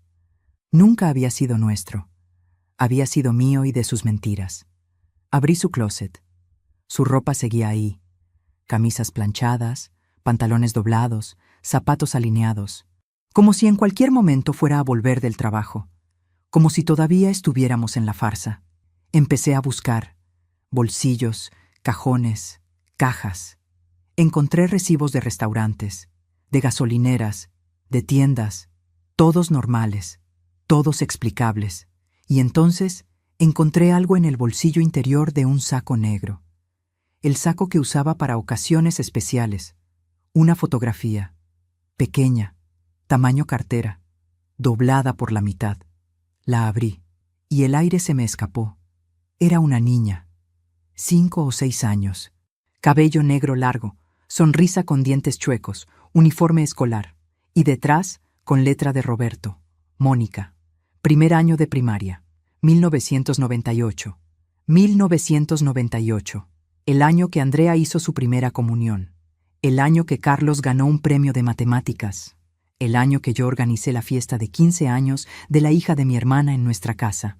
Speaker 2: Nunca había sido nuestro. Había sido mío y de sus mentiras. Abrí su closet. Su ropa seguía ahí. Camisas planchadas, pantalones doblados, zapatos alineados. Como si en cualquier momento fuera a volver del trabajo. Como si todavía estuviéramos en la farsa. Empecé a buscar. Bolsillos, cajones, cajas. Encontré recibos de restaurantes, de gasolineras, de tiendas, todos normales, todos explicables. Y entonces encontré algo en el bolsillo interior de un saco negro. El saco que usaba para ocasiones especiales. Una fotografía, pequeña, tamaño cartera, doblada por la mitad. La abrí, y el aire se me escapó. Era una niña, 5 o 6 años, cabello negro largo, sonrisa con dientes chuecos, uniforme escolar, y detrás, con letra de Roberto, Mónica, primer año de primaria, 1998. 1998, el año que Andrea hizo su primera comunión, el año que Carlos ganó un premio de matemáticas, el año que yo organicé la fiesta de 15 años de la hija de mi hermana en nuestra casa,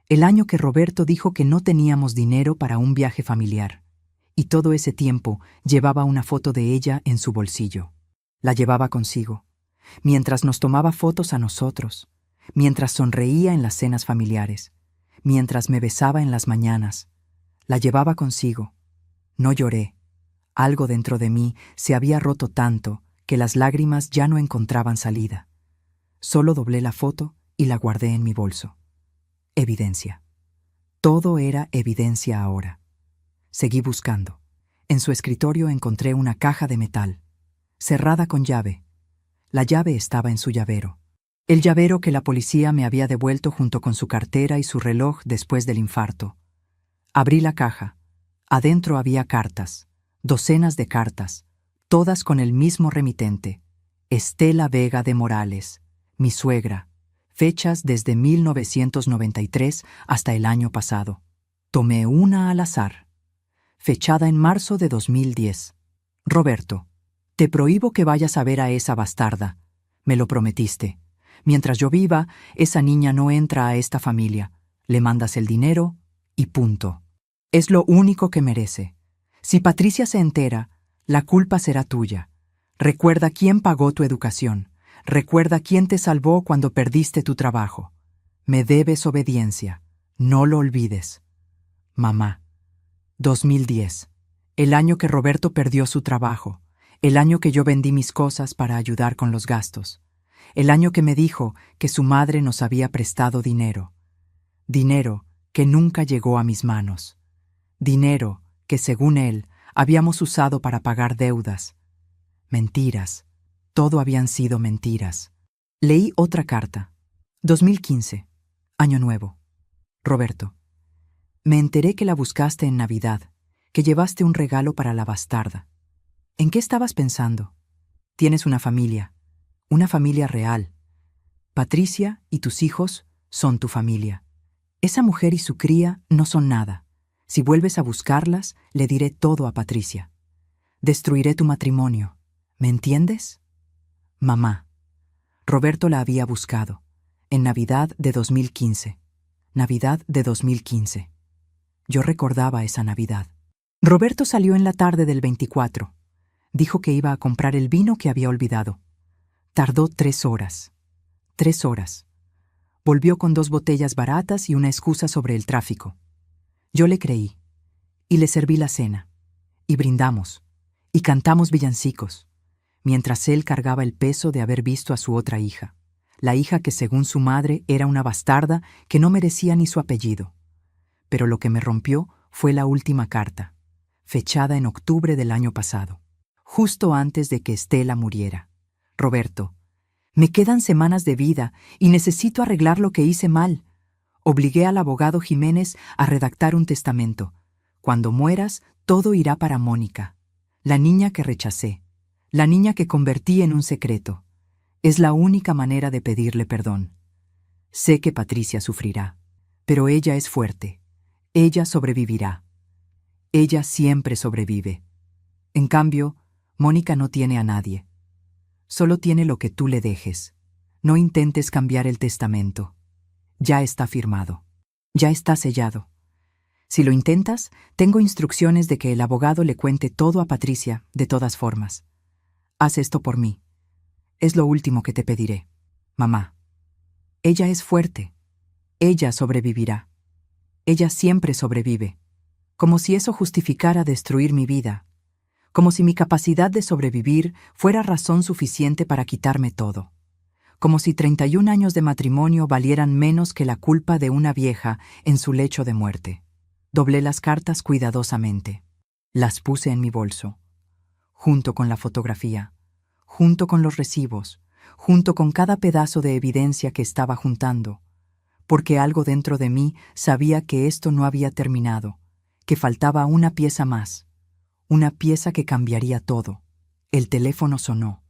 Speaker 2: el año que Roberto dijo que no teníamos dinero para un viaje familiar, y todo ese tiempo llevaba una foto de ella en su bolsillo. La llevaba consigo, mientras nos tomaba fotos a nosotros, mientras sonreía en las cenas familiares, mientras me besaba en las mañanas. La llevaba consigo. No lloré. Algo dentro de mí se había roto tanto que las lágrimas ya no encontraban salida. Solo doblé la foto y la guardé en mi bolso. Evidencia. Todo era evidencia ahora. Seguí buscando. En su escritorio encontré una caja de metal, cerrada con llave. La llave estaba en su llavero. El llavero que la policía me había devuelto junto con su cartera y su reloj después del infarto. Abrí la caja. Adentro había cartas, docenas de cartas, todas con el mismo remitente, Estela Vega de Morales, mi suegra, fechas desde 1993 hasta el año pasado. Tomé una al azar, fechada en marzo de 2010. Roberto, te prohíbo que vayas a ver a esa bastarda. Me lo prometiste. Mientras yo viva, esa niña no entra a esta familia. Le mandas el dinero y punto. Es lo único que merece. Si Patricia se entera, la culpa será tuya. Recuerda quién pagó tu educación. Recuerda quién te salvó cuando perdiste tu trabajo. Me debes obediencia. No lo olvides. Mamá. 2010. El año que Roberto perdió su trabajo. El año que yo vendí mis cosas para ayudar con los gastos. El año que me dijo que su madre nos había prestado dinero. Dinero que nunca llegó a mis manos. Dinero que, según él, habíamos usado para pagar deudas. Mentiras. Todo habían sido mentiras. Leí otra carta. 2015. Año nuevo. Roberto. Me enteré que la buscaste en Navidad, que llevaste un regalo para la bastarda. ¿En qué estabas pensando? Tienes una familia real. Patricia y tus hijos son tu familia. Esa mujer y su cría no son nada. Si vuelves a buscarlas, le diré todo a Patricia. Destruiré tu matrimonio. ¿Me entiendes? Mamá. Roberto la había buscado. En Navidad de 2015. Navidad de 2015. Yo recordaba esa Navidad. Roberto salió en la tarde del 24. Dijo que iba a comprar el vino que había olvidado. Tardó 3 horas. 3 horas. Volvió con 2 botellas baratas y una excusa sobre el tráfico. Yo le creí. Y le serví la cena. Y brindamos. Y cantamos villancicos. Mientras él cargaba el peso de haber visto a su otra hija. La hija que, según su madre, era una bastarda que no merecía ni su apellido. Pero lo que me rompió fue la última carta, fechada en octubre del año pasado, justo antes de que Estela muriera. Roberto, me quedan semanas de vida y necesito arreglar lo que hice mal. Obligué al abogado Jiménez a redactar un testamento. Cuando mueras, todo irá para Mónica, la niña que rechacé, la niña que convertí en un secreto. Es la única manera de pedirle perdón. Sé que Patricia sufrirá, pero ella es fuerte. Ella sobrevivirá. Ella siempre sobrevive. En cambio, Mónica no tiene a nadie. Solo tiene lo que tú le dejes. No intentes cambiar el testamento. Ya está firmado. Ya está sellado. Si lo intentas, tengo instrucciones de que el abogado le cuente todo a Patricia, de todas formas. Haz esto por mí. Es lo último que te pediré. Mamá. Ella es fuerte. Ella sobrevivirá. Ella siempre sobrevive. Como si eso justificara destruir mi vida. Como si mi capacidad de sobrevivir fuera razón suficiente para quitarme todo. Como si 31 años de matrimonio valieran menos que la culpa de una vieja en su lecho de muerte. Doblé las cartas cuidadosamente. Las puse en mi bolso. Junto con la fotografía. Junto con los recibos. Junto con cada pedazo de evidencia que estaba juntando. Porque algo dentro de mí sabía que esto no había terminado, que faltaba una pieza más, una pieza que cambiaría todo. El teléfono sonó.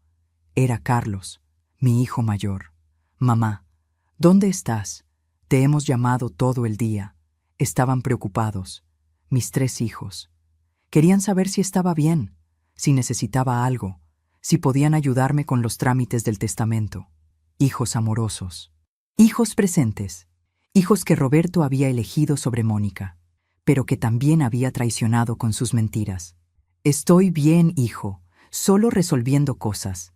Speaker 2: Era Carlos, mi hijo mayor. Mamá, ¿dónde estás? Te hemos llamado todo el día. Estaban preocupados. Mis 3 hijos. Querían saber si estaba bien, si necesitaba algo, si podían ayudarme con los trámites del testamento. Hijos amorosos. Hijos presentes, hijos que Roberto había elegido sobre Mónica, pero que también había traicionado con sus mentiras. Estoy bien, hijo, solo resolviendo cosas.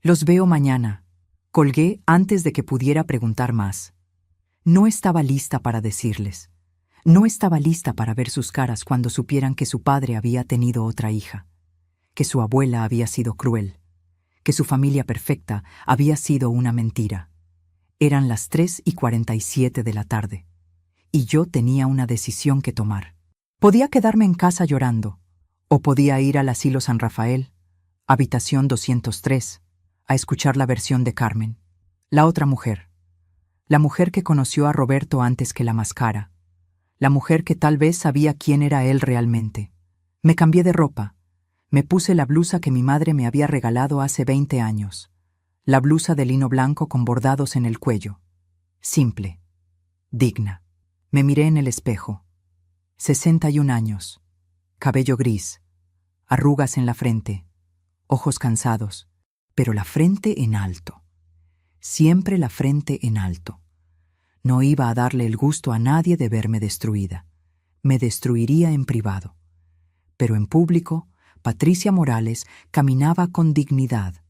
Speaker 2: Los veo mañana. Colgué antes de que pudiera preguntar más. No estaba lista para decirles. No estaba lista para ver sus caras cuando supieran que su padre había tenido otra hija, que su abuela había sido cruel, que su familia perfecta había sido una mentira. Eran las 3:47 de la tarde, y yo tenía una decisión que tomar. Podía quedarme en casa llorando, o podía ir al asilo San Rafael, habitación 203, a escuchar la versión de Carmen, la otra mujer, la mujer que conoció a Roberto antes que la máscara, la mujer que tal vez sabía quién era él realmente. Me cambié de ropa, me puse la blusa que mi madre me había regalado hace 20 años. La blusa de lino blanco con bordados en el cuello. simple, digna. Me miré en el espejo. 61 años, cabello gris, arrugas en la frente, ojos cansados, pero la frente en alto. Siempre la frente en alto. No iba a darle el gusto a nadie de verme destruida. Me destruiría en privado. Pero en público, Patricia Morales caminaba con dignidad.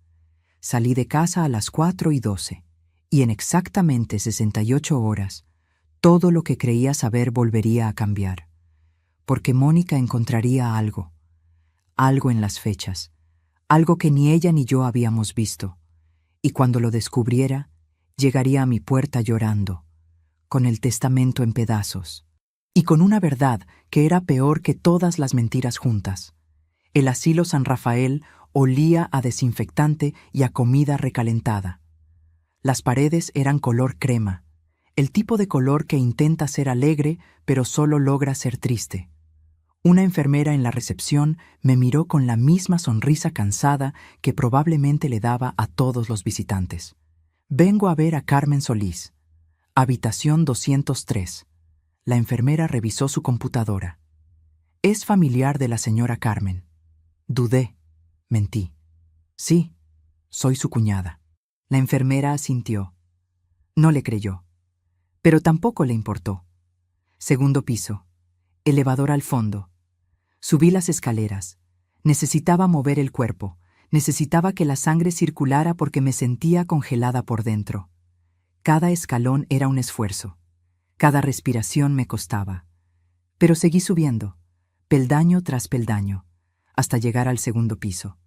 Speaker 2: Salí de casa a las 4:12, y en exactamente 68 horas, todo lo que creía saber volvería a cambiar. Porque Mónica encontraría algo en las fechas, algo que ni ella ni yo habíamos visto, y cuando lo descubriera, llegaría a mi puerta llorando, con el testamento en pedazos, y con una verdad que era peor que todas las mentiras juntas. El asilo San Rafael olía a desinfectante y a comida recalentada. Las paredes eran color crema, el tipo de color que intenta ser alegre pero solo logra ser triste. Una enfermera en la recepción me miró con la misma sonrisa cansada que probablemente le daba a todos los visitantes. Vengo a ver a Carmen Solís. Habitación 203. La enfermera revisó su computadora. Es familiar de la señora Carmen. Dudé. Mentí. Sí, soy su cuñada. La enfermera asintió. No le creyó. Pero tampoco le importó. Segundo piso. Elevador al fondo. Subí las escaleras. Necesitaba mover el cuerpo. Necesitaba que la sangre circulara porque me sentía congelada por dentro. Cada escalón era un esfuerzo. Cada respiración me costaba. Pero seguí subiendo, peldaño tras peldaño, hasta llegar al segundo piso.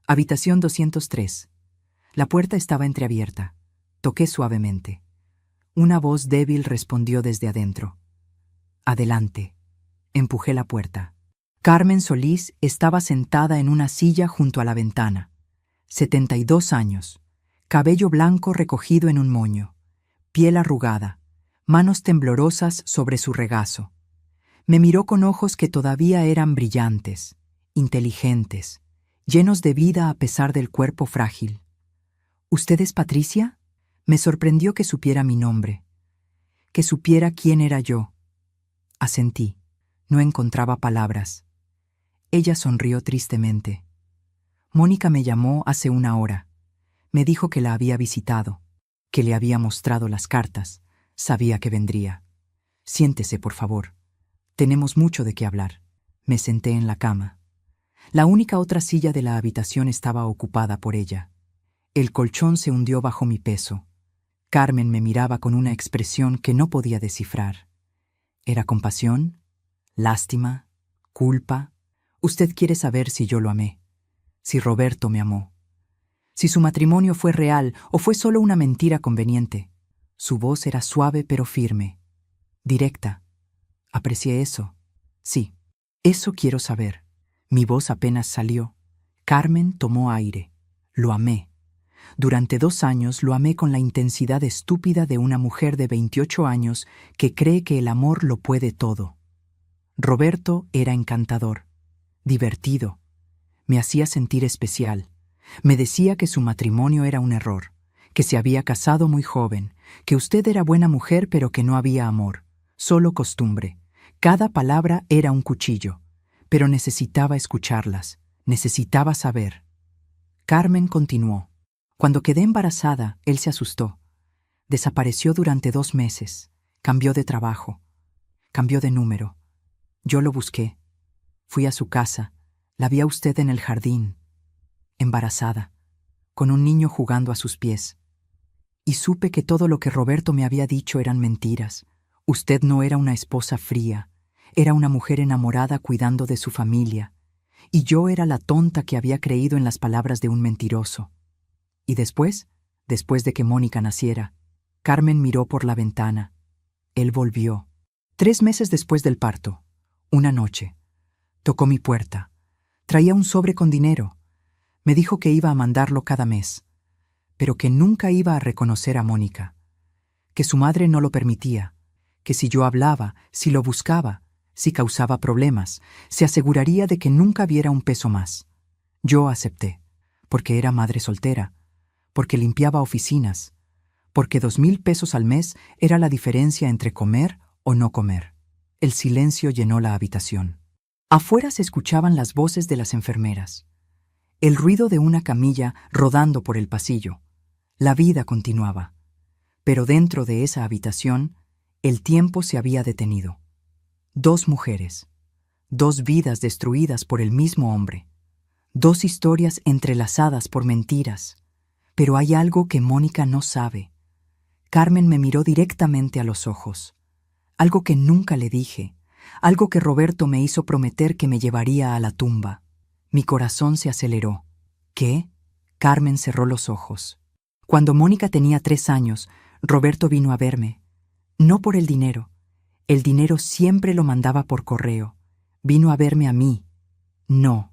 Speaker 2: Habitación 203. La puerta estaba entreabierta. Toqué suavemente. Una voz débil respondió desde adentro. Adelante. Empujé la puerta. Carmen Solís estaba sentada en una silla junto a la ventana. 72 años. Cabello blanco recogido en un moño. Piel arrugada. Manos temblorosas sobre su regazo. Me miró con ojos que todavía eran brillantes, inteligentes, llenos de vida a pesar del cuerpo frágil. ¿Usted es Patricia? Me sorprendió que supiera mi nombre, que supiera quién era yo. Asentí. No encontraba palabras. Ella sonrió tristemente. Mónica me llamó hace una hora. Me dijo que la había visitado, que le había mostrado las cartas. Sabía que vendría. Siéntese, por favor. Tenemos mucho de qué hablar. Me senté en la cama. La única otra silla de la habitación estaba ocupada por ella. El colchón se hundió bajo mi peso. Carmen me miraba con una expresión que no podía descifrar. ¿Era compasión? ¿Lástima? ¿Culpa? Usted quiere saber si yo lo amé, si Roberto me amó, si su matrimonio fue real o fue solo una mentira conveniente. Su voz era suave pero firme, directa. Aprecié eso. Sí, eso quiero saber. Mi voz apenas salió. Carmen tomó aire. Lo amé. Durante 2 años lo amé con la intensidad estúpida de una mujer de 28 años que cree que el amor lo puede todo. Roberto era encantador, divertido. Me hacía sentir especial. Me decía que su matrimonio era un error, que se había casado muy joven, que usted era buena mujer pero que no había amor, solo costumbre. Cada palabra era un cuchillo, pero necesitaba escucharlas, necesitaba saber. Carmen continuó. Cuando quedé embarazada, él se asustó. Desapareció durante 2 meses, cambió de trabajo, cambió de número. Yo lo busqué. Fui a su casa, la vi a usted en el jardín, embarazada, con un niño jugando a sus pies. Y supe que todo lo que Roberto me había dicho eran mentiras. Usted no era una esposa fría, era una mujer enamorada cuidando de su familia. Y yo era la tonta que había creído en las palabras de un mentiroso. Y después de que Mónica naciera, Carmen miró por la ventana. Él volvió. 3 meses después del parto, una noche, tocó mi puerta. Traía un sobre con dinero. Me dijo que iba a mandarlo cada mes, pero que nunca iba a reconocer a Mónica, que su madre no lo permitía, que si yo hablaba, si lo buscaba, si causaba problemas, se aseguraría de que nunca viera un peso más. Yo acepté, porque era madre soltera, porque limpiaba oficinas, porque 2,000 pesos al mes era la diferencia entre comer o no comer. El silencio llenó la habitación. Afuera se escuchaban las voces de las enfermeras, el ruido de una camilla rodando por el pasillo. La vida continuaba, pero dentro de esa habitación el tiempo se había detenido. 2 mujeres, 2 vidas destruidas por el mismo hombre, 2 historias entrelazadas por mentiras. Pero hay algo que Mónica no sabe. Carmen me miró directamente a los ojos. Algo que nunca le dije, algo que Roberto me hizo prometer que me llevaría a la tumba. Mi corazón se aceleró. ¿Qué? Carmen cerró los ojos. Cuando Mónica tenía 3 años, Roberto vino a verme. No por el dinero. El dinero siempre lo mandaba por correo. Vino a verme a mí. No,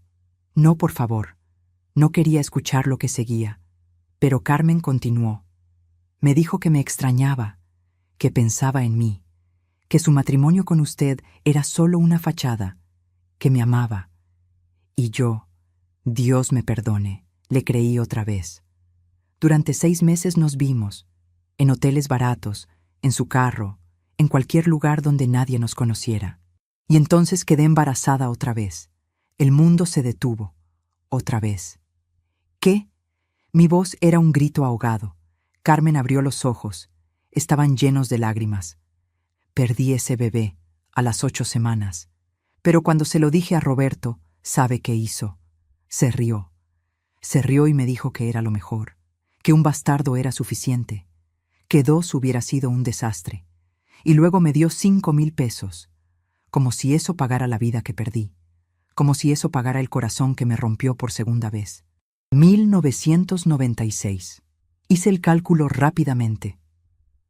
Speaker 2: por favor. No quería escuchar lo que seguía. Pero Carmen continuó. Me dijo que me extrañaba, que pensaba en mí, que su matrimonio con usted era solo una fachada, que me amaba. Y yo, Dios me perdone, le creí otra vez. Durante 6 meses nos vimos, en hoteles baratos, en su carro, en cualquier lugar donde nadie nos conociera. Y entonces quedé embarazada otra vez. El mundo se detuvo, otra vez. ¿Qué? Mi voz era un grito ahogado. Carmen abrió los ojos. Estaban llenos de lágrimas. Perdí ese bebé a las 8 semanas. Pero cuando se lo dije a Roberto, ¿sabe qué hizo? Se rió. Se rió y me dijo que era lo mejor, que un bastardo era suficiente, que 2 hubiera sido un desastre. Y luego me dio 5,000 pesos, como si eso pagara la vida que perdí, como si eso pagara el corazón que me rompió por segunda vez. 1996. Hice el cálculo rápidamente.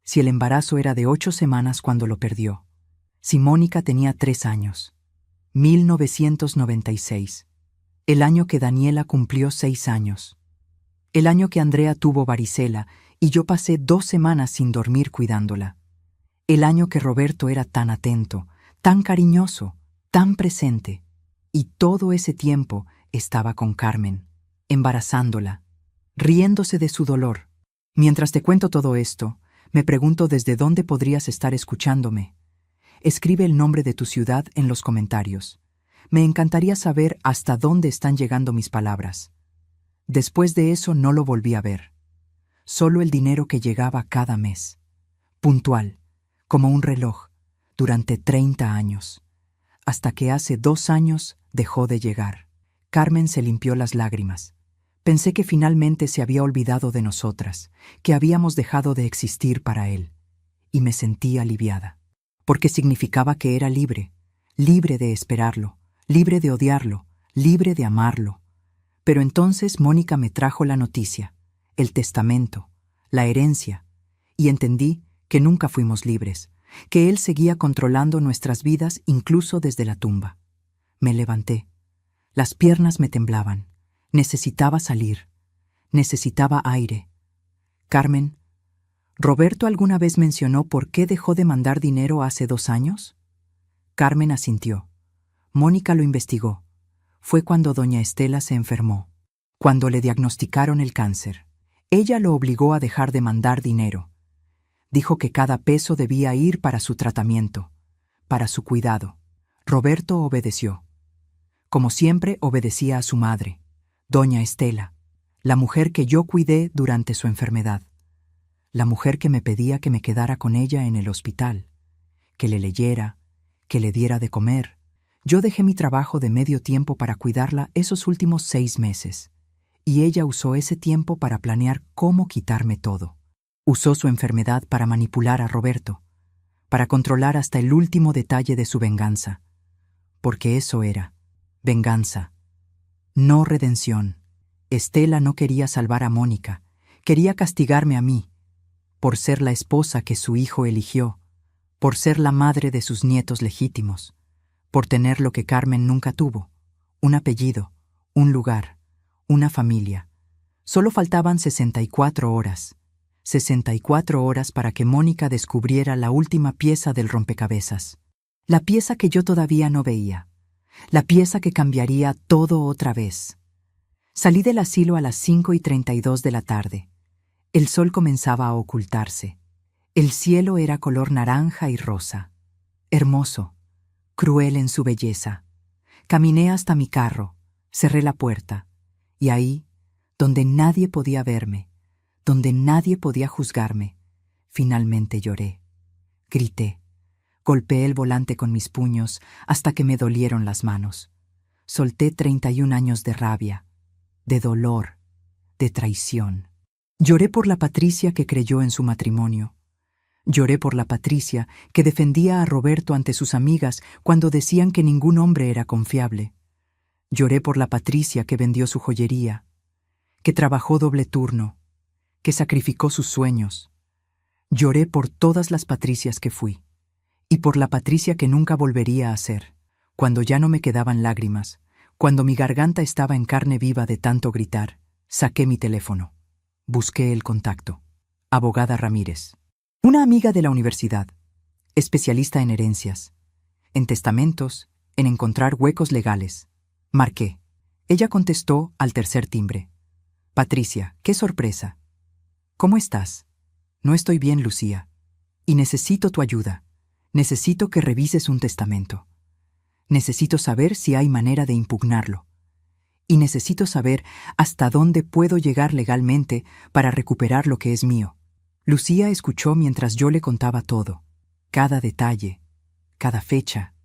Speaker 2: Si el embarazo era de 8 semanas cuando lo perdió, si Mónica tenía 3 años. 1996. El año que Daniela cumplió 6 años. El año que Andrea tuvo varicela y yo pasé 2 semanas sin dormir cuidándola. El año que Roberto era tan atento, tan cariñoso, tan presente. Y todo ese tiempo estaba con Carmen, embarazándola, riéndose de su dolor. Mientras te cuento todo esto, me pregunto desde dónde podrías estar escuchándome. Escribe el nombre de tu ciudad en los comentarios. Me encantaría saber hasta dónde están llegando mis palabras. Después de eso no lo volví a ver. Solo el dinero que llegaba cada mes. Puntual, como un reloj, durante 30 años. Hasta que hace 2 años dejó de llegar. Carmen se limpió las lágrimas. Pensé que finalmente se había olvidado de nosotras, que habíamos dejado de existir para él. Y me sentí aliviada. Porque significaba que era libre, libre de esperarlo, libre de odiarlo, libre de amarlo. Pero entonces Mónica me trajo la noticia, el testamento, la herencia, y entendí que nunca fuimos libres, que él seguía controlando nuestras vidas incluso desde la tumba. Me levanté. Las piernas me temblaban. Necesitaba salir. Necesitaba aire. Carmen, ¿Roberto alguna vez mencionó por qué dejó de mandar dinero hace 2 años? Carmen asintió. Mónica lo investigó. Fue cuando doña Estela se enfermó, cuando le diagnosticaron el cáncer. Ella lo obligó a dejar de mandar dinero. Dijo que cada peso debía ir para su tratamiento, para su cuidado. Roberto obedeció. Como siempre, obedecía a su madre, doña Estela, la mujer que yo cuidé durante su enfermedad, la mujer que me pedía que me quedara con ella en el hospital, que le leyera, que le diera de comer. Yo dejé mi trabajo de medio tiempo para cuidarla esos últimos 6 meses, y ella usó ese tiempo para planear cómo quitarme todo. Usó su enfermedad para manipular a Roberto, para controlar hasta el último detalle de su venganza, porque eso era, venganza, no redención. Estela no quería salvar a Mónica, quería castigarme a mí, por ser la esposa que su hijo eligió, por ser la madre de sus nietos legítimos, por tener lo que Carmen nunca tuvo, un apellido, un lugar, una familia. Solo faltaban 64 horas. 64 horas para que Mónica descubriera la última pieza del rompecabezas. La pieza que yo todavía no veía. La pieza que cambiaría todo otra vez. Salí del asilo a las 5:32 de la tarde. El sol comenzaba a ocultarse. El cielo era color naranja y rosa. Hermoso, cruel en su belleza. Caminé hasta mi carro, cerré la puerta, y ahí, donde nadie podía verme, donde nadie podía juzgarme, finalmente lloré. Grité. Golpeé el volante con mis puños hasta que me dolieron las manos. Solté 31 años de rabia, de dolor, de traición. Lloré por la Patricia que creyó en su matrimonio. Lloré por la Patricia que defendía a Roberto ante sus amigas cuando decían que ningún hombre era confiable. Lloré por la Patricia que vendió su joyería, que trabajó doble turno, que sacrificó sus sueños. Lloré por todas las Patricias que fui, y por la Patricia que nunca volvería a ser, cuando ya no me quedaban lágrimas, cuando mi garganta estaba en carne viva de tanto gritar. Saqué mi teléfono. Busqué el contacto. Abogada Ramírez. Una amiga de la universidad, especialista en herencias, en testamentos, en encontrar huecos legales. Marqué. Ella contestó al tercer timbre. Patricia, qué sorpresa. ¿Cómo estás? No estoy bien, Lucía. Y necesito tu ayuda. Necesito que revises un testamento. Necesito saber si hay manera de impugnarlo. Y necesito saber hasta dónde puedo llegar legalmente para recuperar lo que es mío. Lucía escuchó mientras yo le contaba todo, cada detalle, cada fecha,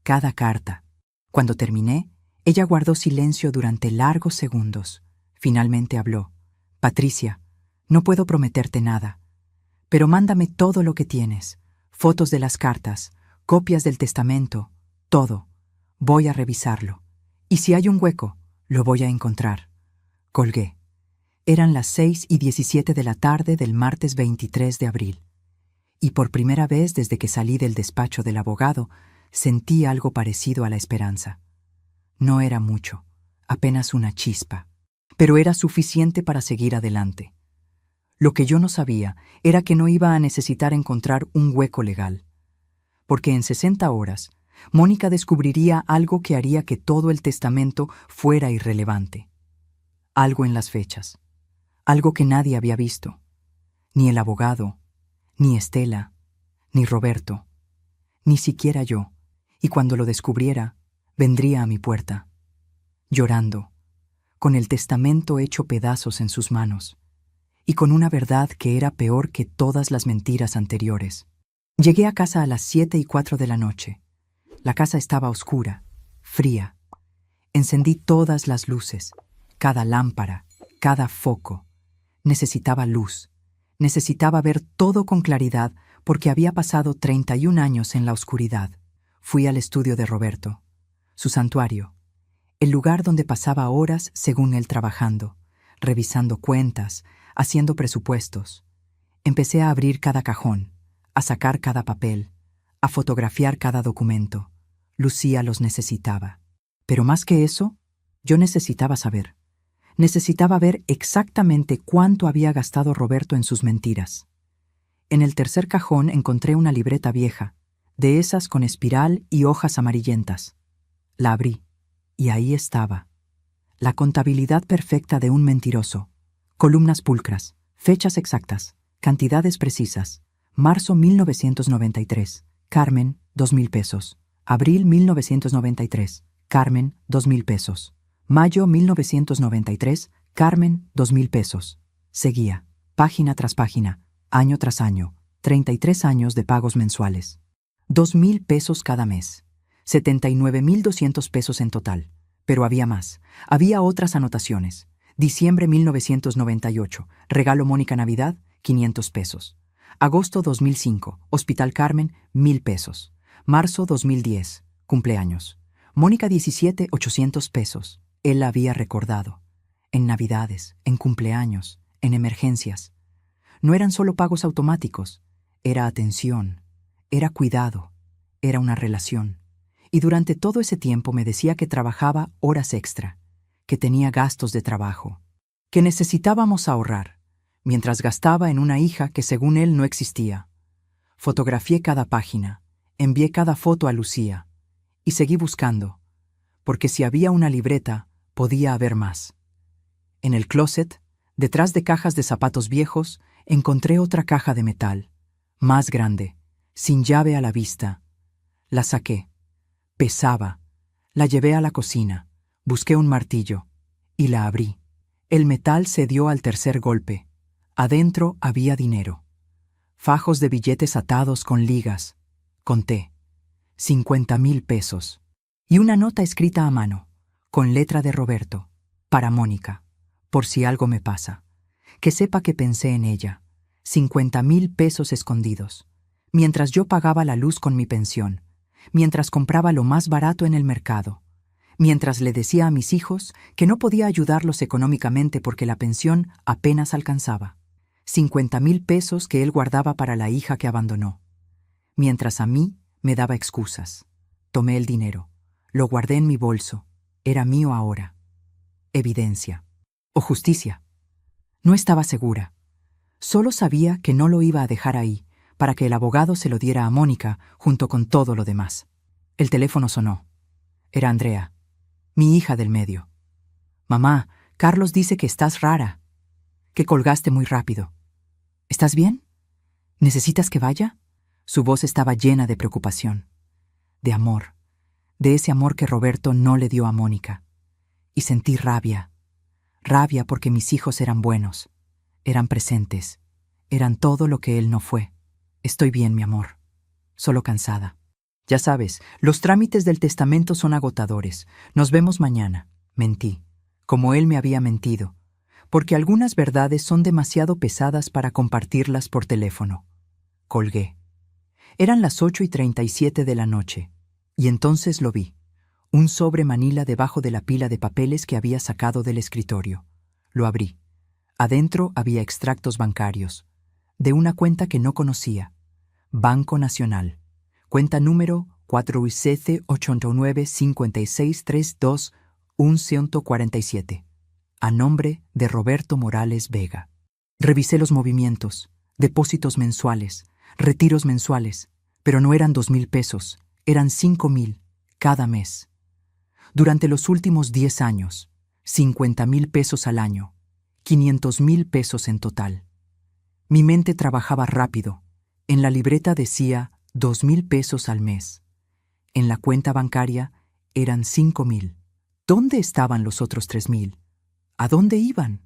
Speaker 2: cada carta. Cuando terminé, ella guardó silencio durante largos segundos. Finalmente habló. Patricia, no puedo prometerte nada, pero mándame todo lo que tienes, fotos de las cartas, copias del testamento, todo. Voy a revisarlo. Y si hay un hueco, lo voy a encontrar. Colgué. Eran las 6:17 de la tarde del martes 23 de abril. Y por primera vez desde que salí del despacho del abogado, sentí algo parecido a la esperanza. No era mucho, apenas una chispa, pero era suficiente para seguir adelante. Lo que yo no sabía era que no iba a necesitar encontrar un hueco legal, porque en 60 horas, Mónica descubriría algo que haría que todo el testamento fuera irrelevante. Algo en las fechas. Algo que nadie había visto. Ni el abogado, ni Estela, ni Roberto, ni siquiera yo. Y cuando lo descubriera, vendría a mi puerta, llorando, con el testamento hecho pedazos en sus manos, y con una verdad que era peor que todas las mentiras anteriores. Llegué a casa a las 7:04 de la noche. La casa estaba oscura, fría. Encendí todas las luces, cada lámpara, cada foco. Necesitaba luz. Necesitaba ver todo con claridad porque había pasado 31 años en la oscuridad. Fui al estudio de Roberto, su santuario, el lugar donde pasaba horas según él trabajando, revisando cuentas, haciendo presupuestos. Empecé a abrir cada cajón, a sacar cada papel, a fotografiar cada documento. Lucía los necesitaba. Pero más que eso, yo necesitaba saber. Necesitaba ver exactamente cuánto había gastado Roberto en sus mentiras. En el tercer cajón encontré una libreta vieja, de esas con espiral y hojas amarillentas. La abrí, y ahí estaba. La contabilidad perfecta de un mentiroso. Columnas pulcras, fechas exactas, cantidades precisas. Marzo 1993, Carmen, 2,000 pesos. Abril 1993, Carmen, 2,000 pesos. Mayo 1993, Carmen, 2,000 pesos. Seguía, página tras página, año tras año, 33 años de pagos mensuales. 2,000 pesos cada mes. 79,200 pesos en total. Pero había más. Había otras anotaciones. Diciembre 1998, regalo Mónica Navidad, 500 pesos. Agosto 2005, Hospital Carmen, 1,000 pesos. Marzo 2010, cumpleaños. Mónica 17, 800 pesos. Él la había recordado. En Navidades, en cumpleaños, en emergencias. No eran solo pagos automáticos. Era atención, era cuidado, era una relación. Y durante todo ese tiempo me decía que trabajaba horas extra, que tenía gastos de trabajo, que necesitábamos ahorrar, mientras gastaba en una hija que según él no existía. Fotografié cada página, envié cada foto a Lucía, y seguí buscando, porque si había una libreta, podía haber más. En el closet, Detrás de cajas de zapatos viejos, encontré otra caja de metal, más grande, sin llave a la vista. La saqué. Pesaba. La llevé a la cocina, busqué un martillo y la abrí. El metal cedió al tercer golpe. Adentro había dinero. Fajos de billetes atados con ligas. Conté. 50,000 pesos. Y una nota escrita a mano, con letra de Roberto, para Mónica, por si algo me pasa. Que sepa que pensé en ella. 50,000 pesos escondidos. Mientras yo pagaba la luz con mi pensión. Mientras compraba lo más barato en el mercado. Mientras le decía a mis hijos que no podía ayudarlos económicamente porque la pensión apenas alcanzaba. 50,000 pesos que él guardaba para la hija que abandonó. Mientras a mí me daba excusas. Tomé el dinero. Lo guardé en mi bolso. Era mío ahora. Evidencia. O justicia. No estaba segura. Solo sabía que no lo iba a dejar ahí, para que el abogado se lo diera a Mónica junto con todo lo demás. El teléfono sonó. Era Andrea, mi hija del medio. «Mamá, Carlos dice que estás rara, que colgaste muy rápido. ¿Estás bien? ¿Necesitas que vaya?» Su voz estaba llena de preocupación, de amor, de ese amor que Roberto no le dio a Mónica. Y sentí rabia porque mis hijos eran buenos, eran presentes, eran todo lo que él no fue. «Estoy bien, mi amor, solo cansada. Ya sabes, los trámites del testamento son agotadores. Nos vemos mañana». Mentí, como él me había mentido, porque algunas verdades son demasiado pesadas para compartirlas por teléfono. Colgué. Eran las 8:37 de la noche, y entonces lo vi. Un sobre manila debajo de la pila de papeles que había sacado del escritorio. Lo abrí. Adentro había extractos bancarios, de una cuenta que no conocía. Banco Nacional. Cuenta número 489-5632-147. A nombre de Roberto Morales Vega. Revisé los movimientos, depósitos mensuales, retiros mensuales, pero no eran 2,000 pesos, eran 5,000 cada mes. Durante los últimos 10 años, 50,000 pesos al año, 500,000 pesos en total. Mi mente trabajaba rápido. En la libreta decía 2,000 pesos al mes. En la cuenta bancaria eran 5,000. ¿Dónde estaban los otros 3,000? ¿A dónde iban?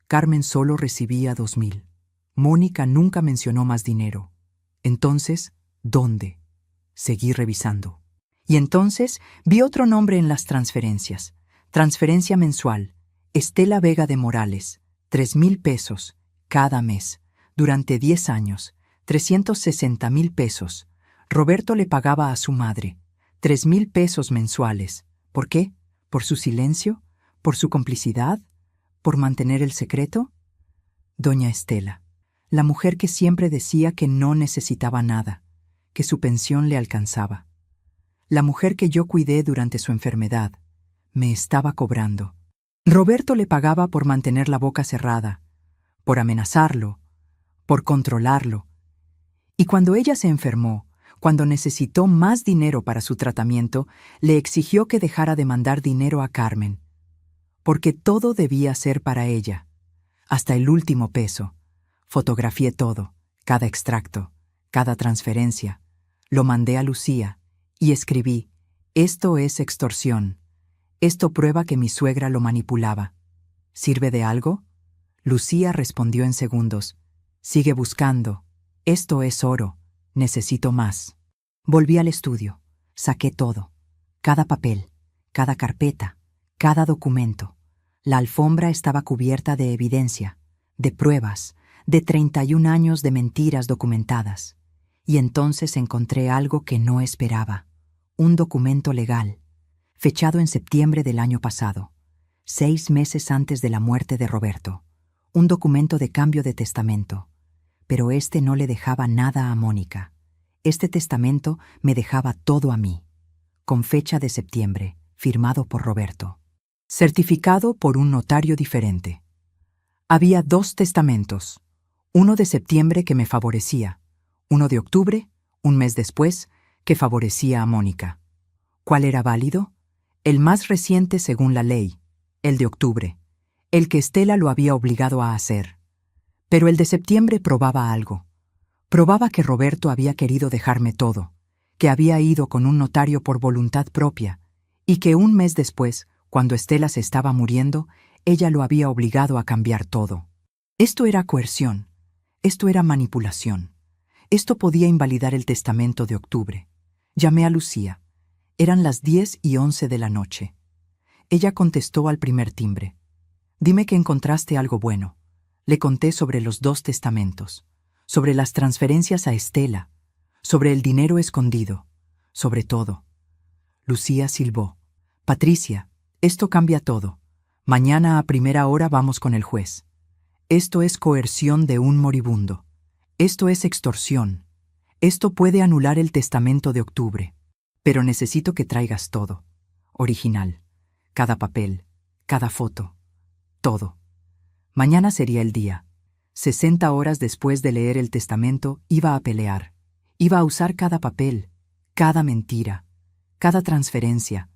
Speaker 2: Carmen solo recibía 2,000. Mónica nunca mencionó más dinero. Entonces, ¿dónde? Seguí revisando. Y entonces vi otro nombre en las transferencias. Transferencia mensual. Estela Vega de Morales. 3,000 pesos cada mes. Durante 10 años. 360,000 pesos. Roberto le pagaba a su madre. 3,000 pesos mensuales. ¿Por qué? ¿Por su silencio? ¿Por su complicidad? ¿Por mantener el secreto? Doña Estela, la mujer que siempre decía que no necesitaba nada, que su pensión le alcanzaba. La mujer que yo cuidé durante su enfermedad, me estaba cobrando. Roberto le pagaba por mantener la boca cerrada, por amenazarlo, por controlarlo. Y cuando ella se enfermó, cuando necesitó más dinero para su tratamiento, le exigió que dejara de mandar dinero a Carmen, porque todo debía ser para ella, hasta el último peso. Fotografié todo, cada extracto, cada transferencia. Lo mandé a Lucía y escribí: «Esto es extorsión. Esto prueba que mi suegra lo manipulaba. ¿Sirve de algo?» Lucía respondió en segundos: «Sigue buscando. Esto es oro. Necesito más». Volví al estudio. Saqué todo. Cada papel, cada carpeta, cada documento. La alfombra estaba cubierta de evidencia, de pruebas, de 31 años de mentiras documentadas. Y entonces encontré algo que no esperaba. Un documento legal, fechado en septiembre del año pasado, 6 meses antes de la muerte de Roberto. Un documento de cambio de testamento. Pero este no le dejaba nada a Mónica. Este testamento me dejaba todo a mí. Con fecha de septiembre, firmado por Roberto. Certificado por un notario diferente. Había 2 testamentos. Uno de septiembre que me favorecía. Uno de octubre, un mes después, que favorecía a Mónica. ¿Cuál era válido? El más reciente según la ley, el de octubre. el que Estela lo había obligado a hacer. Pero el de septiembre probaba algo. Probaba que Roberto había querido dejarme todo, que había ido con un notario por voluntad propia, y que un mes después, cuando Estela se estaba muriendo, ella lo había obligado a cambiar todo. Esto era coerción, esto era manipulación, esto podía invalidar el testamento de octubre. Llamé a Lucía. Eran las 10:11 de la noche. Ella contestó al primer timbre. Dime que encontraste algo bueno. Le conté sobre los 2 testamentos, sobre las transferencias a Estela, sobre el dinero escondido, sobre todo. Lucía silbó. Patricia, esto cambia todo. Mañana a primera hora vamos con el juez. Esto es coerción de un moribundo. Esto es extorsión. Esto puede anular el testamento de octubre. Pero necesito que traigas todo. Original. Cada papel, cada foto. Todo. Mañana sería el día. 60 horas después de leer el testamento, iba a pelear. Iba a usar cada papel, cada mentira, cada transferencia.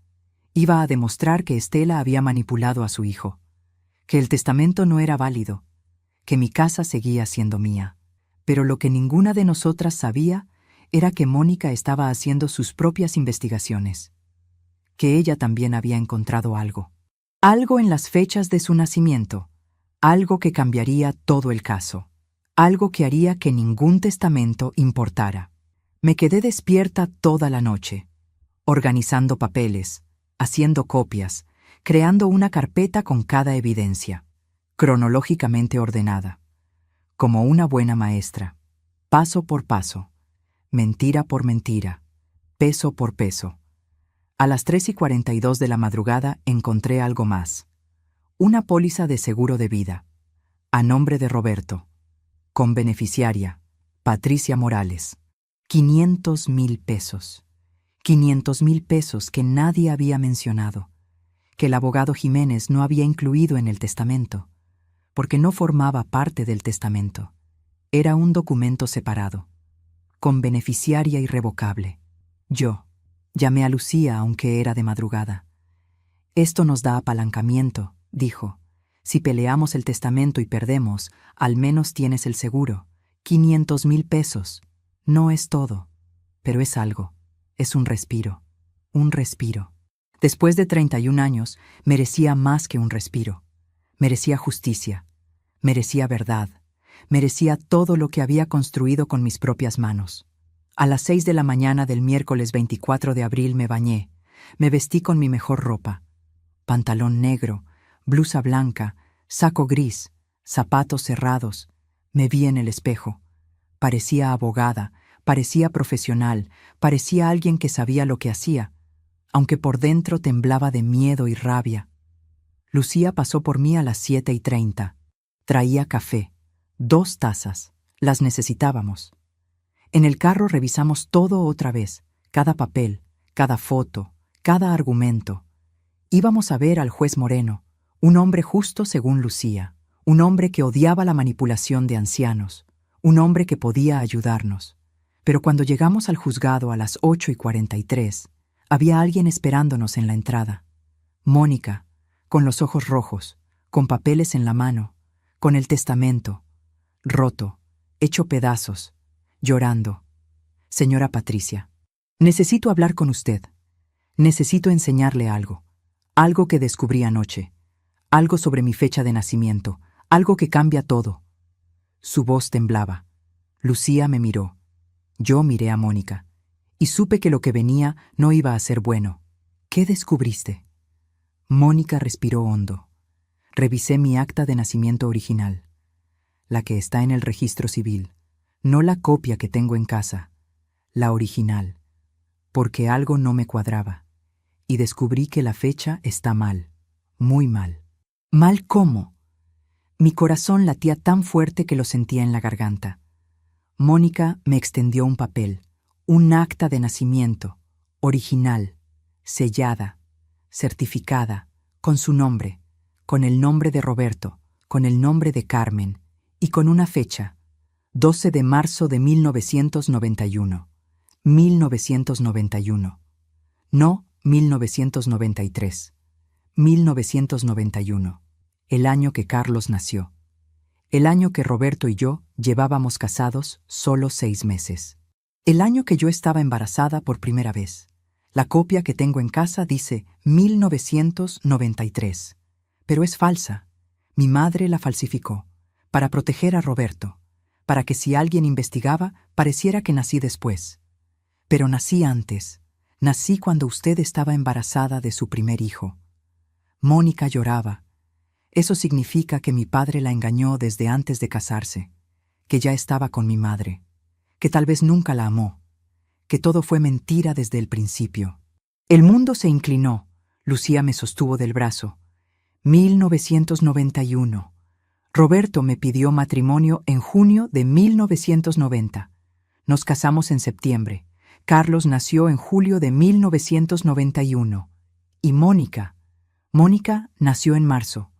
Speaker 2: Iba a demostrar que Estela había manipulado a su hijo, que el testamento no era válido, que mi casa seguía siendo mía. Pero lo que ninguna de nosotras sabía era que Mónica estaba haciendo sus propias investigaciones, que ella también había encontrado algo. Algo en las fechas de su nacimiento, algo que cambiaría todo el caso, algo que haría que ningún testamento importara. Me quedé despierta toda la noche, organizando papeles, haciendo copias, creando una carpeta con cada evidencia, cronológicamente ordenada, como una buena maestra, paso por paso, mentira por mentira, peso por peso. A las 3:42 de la madrugada encontré algo más. Una póliza de seguro de vida, a nombre de Roberto, con beneficiaria, Patricia Morales. 500,000 pesos. 500,000 pesos que nadie había mencionado, que el abogado Jiménez no había incluido en el testamento, porque no formaba parte del testamento. Era un documento separado, con beneficiaria irrevocable. Yo llamé a Lucía aunque era de madrugada. Esto nos da apalancamiento, dijo. Si peleamos el testamento y perdemos, al menos tienes el seguro. 500,000 pesos. No es todo, pero es algo. Es un respiro. Un respiro. Después de 31 años, merecía más que un respiro. Merecía justicia. Merecía verdad. Merecía todo lo que había construido con mis propias manos. A las 6 de la mañana del miércoles 24 de abril me bañé. Me vestí con mi mejor ropa. Pantalón negro, blusa blanca, saco gris, zapatos cerrados. Me vi en el espejo. Parecía abogada, parecía profesional, parecía alguien que sabía lo que hacía, aunque por dentro temblaba de miedo y rabia. Lucía pasó por mí a las 7:30. Traía café, 2 tazas. Las necesitábamos. En el carro revisamos todo otra vez, cada papel, cada foto, cada argumento. Íbamos a ver al juez Moreno, un hombre justo según Lucía, un hombre que odiaba la manipulación de ancianos, un hombre que podía ayudarnos. Pero cuando llegamos al juzgado a las 8:43, había alguien esperándonos en la entrada. Mónica, con los ojos rojos, con papeles en la mano, con el testamento, roto, hecho pedazos, llorando. Señora Patricia, necesito hablar con usted. Necesito enseñarle algo. Algo que descubrí anoche. Algo sobre mi fecha de nacimiento. Algo que cambia todo. Su voz temblaba. Lucía me miró. Yo miré a Mónica. Y supe que lo que venía no iba a ser bueno. ¿Qué descubriste? Mónica respiró hondo. Revisé mi acta de nacimiento original. La que está en el registro civil. No la copia que tengo en casa. La original. Porque algo no me cuadraba. Y descubrí que la fecha está mal. Muy mal. ¿Mal cómo? Mi corazón latía tan fuerte que lo sentía en la garganta. Mónica me extendió un papel, un acta de nacimiento, original, sellada, certificada, con su nombre, con el nombre de Roberto, con el nombre de Carmen, y con una fecha, 12 de marzo de 1991. 1991. No 1993. 1991. el año que Carlos nació, el año que Roberto y yo llevábamos casados solo 6 meses, el año que yo estaba embarazada por primera vez. La copia que tengo en casa dice 1993, pero es falsa. Mi madre la falsificó, para proteger a Roberto, para que si alguien investigaba, pareciera que nací después. Pero nací antes, nací cuando usted estaba embarazada de su primer hijo. Mónica lloraba. Eso significa que mi padre la engañó desde antes de casarse, que ya estaba con mi madre, que tal vez nunca la amó, que todo fue mentira desde el principio. El mundo se inclinó. Lucía me sostuvo del brazo. 1991. Roberto me pidió matrimonio en junio de 1990. Nos casamos en septiembre. Carlos nació en julio de 1991. Y Mónica nació en marzo,